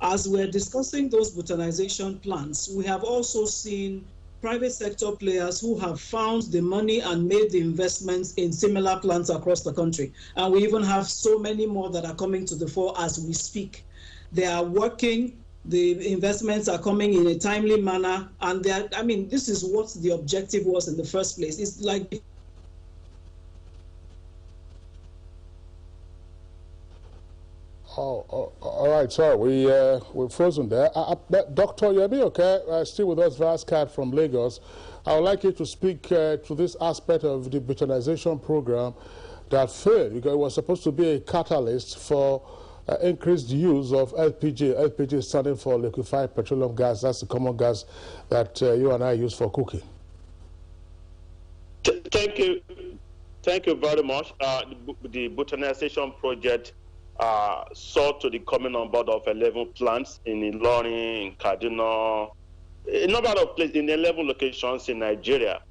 as we're discussing those butynization plans, we have also seen private sector players who have found the money and made the investments in similar plants across the country. And we even have so many more that are coming to the fore as we speak. They are working, the investments are coming in a timely manner, and this is what the objective was in the first place. It's like All right, sorry, we're frozen there. Dr. Yemi, okay, still with us, Vascat from Lagos. I would like you to speak to this aspect of the bituminization program that failed, because it was supposed to be a catalyst for increased use of LPG. LPG is standing for liquefied petroleum gas. That's the common gas that you and I use for cooking. Thank you. Thank you very much. The botanization project sought to the coming on board of 11 plants in Ilorin, in Kaduna, a number of places in 11 locations in Nigeria.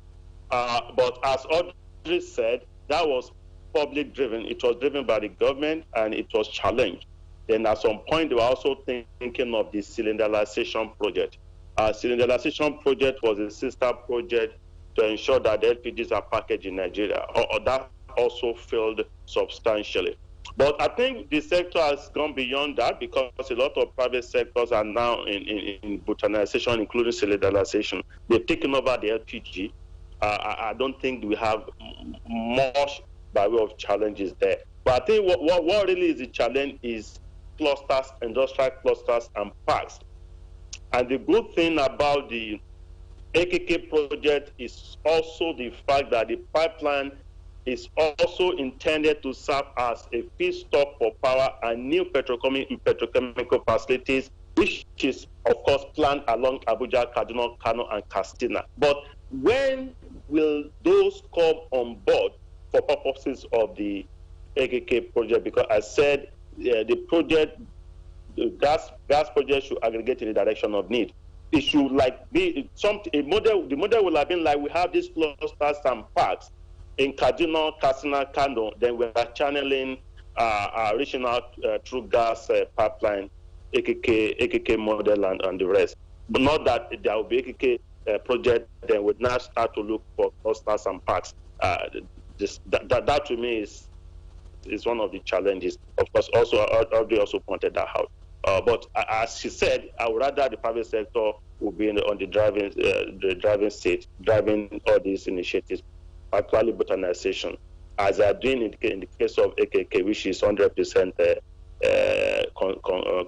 But as Audrey said, that was public driven. It was driven by the government and it was challenged. Then at some point, they were also thinking of the cylindrization project. Cylindrization project was a sister project to ensure that the LPGs are packaged in Nigeria. Or that also failed substantially. But I think the sector has gone beyond that, because a lot of private sectors are now in botanization, including cylindrization. They've taken over the LPG. I don't think we have much by way of challenges there. But I think what really is the challenge is clusters, industrial clusters, and parks. And the good thing about the AKK project is also the fact that the pipeline is also intended to serve as a feedstock for power and new petrochemical facilities, which is, of course, planned along Abuja, Kaduna, Kano, and Katsina. But when will those come on board for purposes of the AKK project? Because I said the project, the gas project should aggregate in the direction of need. It should be a model. The model will have been like, we have these clusters and parks in Kaduna, Katsina, Kano, then we are channeling, reaching out through gas pipeline, AKK model, and the rest. But not that there will be AKK project, then we now start to look for clusters and parks. That to me is one of the challenges. Of course, also Audrey also pointed that out. But as she said, I would rather the private sector will be on the driving seat, driving all these initiatives, particularly botanization, as they are doing in the case of AKK, which is 100%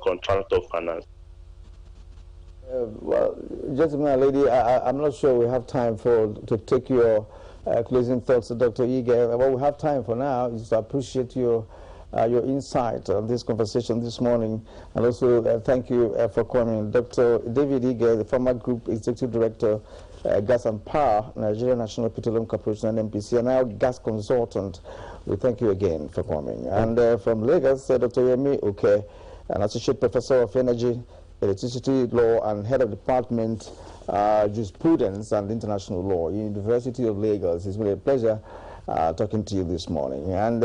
contractor finance. Well, gentlemen and lady, I'm not sure we have time to take your closing thoughts to Dr. Ige. What we have time for now is to appreciate your insight on this conversation this morning, and also thank you for coming. Dr. David Ige, the former Group Executive Director, Gas and Power, Nigeria National Petroleum Corporation, NPC, and now gas consultant. We thank you again for coming. And from Lagos, Dr. Yemi Oke, an Associate Professor of Energy, Electricity Law, and Head of Department, Jurisprudence and International Law, University of Lagos. It's been a pleasure talking to you this morning. And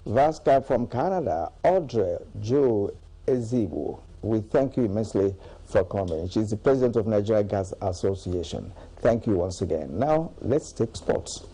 Vasca from Canada, Audrey Jo Ezibu, we thank you immensely for coming. She's the President of Nigeria Gas Association. Thank you once again. Now, let's take sports.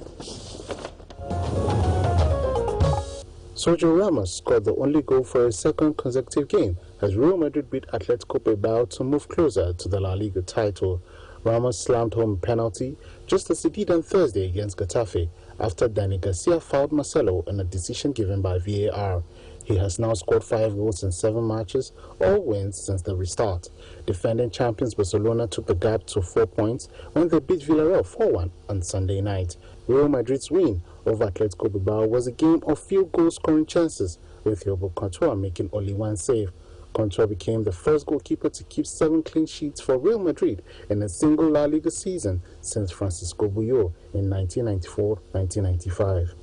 Sergio Ramos scored the only goal for a second consecutive game as Real Madrid beat Atletico Bilbao to move closer to the La Liga title. Ramos slammed home a penalty just as he did on Thursday against Getafe after Dani Garcia fouled Marcelo in a decision given by VAR. He has now scored 5 goals in 7 matches, all wins since the restart. Defending champions Barcelona took the gap to 4 points when they beat Villarreal 4-1 on Sunday night. Real Madrid's win over Atletico Bilbao was a game of few goal-scoring chances, with Thibaut Courtois making only 1 save. Courtois became the first goalkeeper to keep 7 clean sheets for Real Madrid in a single La Liga season since Francisco Buyo in 1994-1995.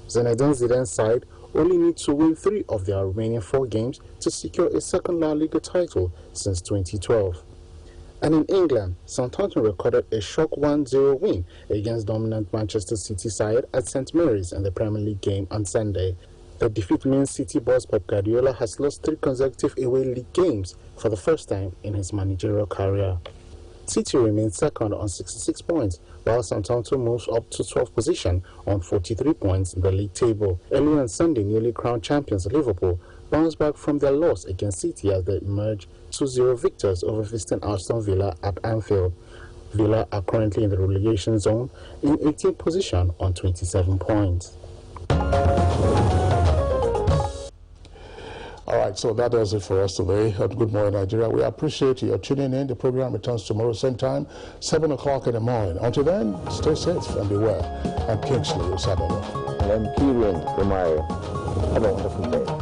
Zinedine Zidane's side only need to win 3 of their remaining 4 games to secure a second La Liga title since 2012. And in England, Southampton recorded a shock 1-0 win against dominant Manchester City side at St Mary's in the Premier League game on Sunday. The defeat means City boss Pep Guardiola has lost 3 consecutive away league games for the first time in his managerial career. City remains second on 66 points, while Southampton moves up to 12th position on 43 points in the league table. Earlier on Sunday, newly crowned champions Liverpool bounced back from their loss against City as they emerged 2-0 victors over visiting Aston Villa at Anfield. Villa are currently in the relegation zone in 18th position on 27 points. All right. right, so that does it for us today at Good Morning Nigeria. We appreciate your tuning in. The program returns tomorrow, same time, 7 o'clock in the morning. Until then, stay safe and be well. I'm Kingsley Osadolo. And I'm Kirian Omari. Have a wonderful day.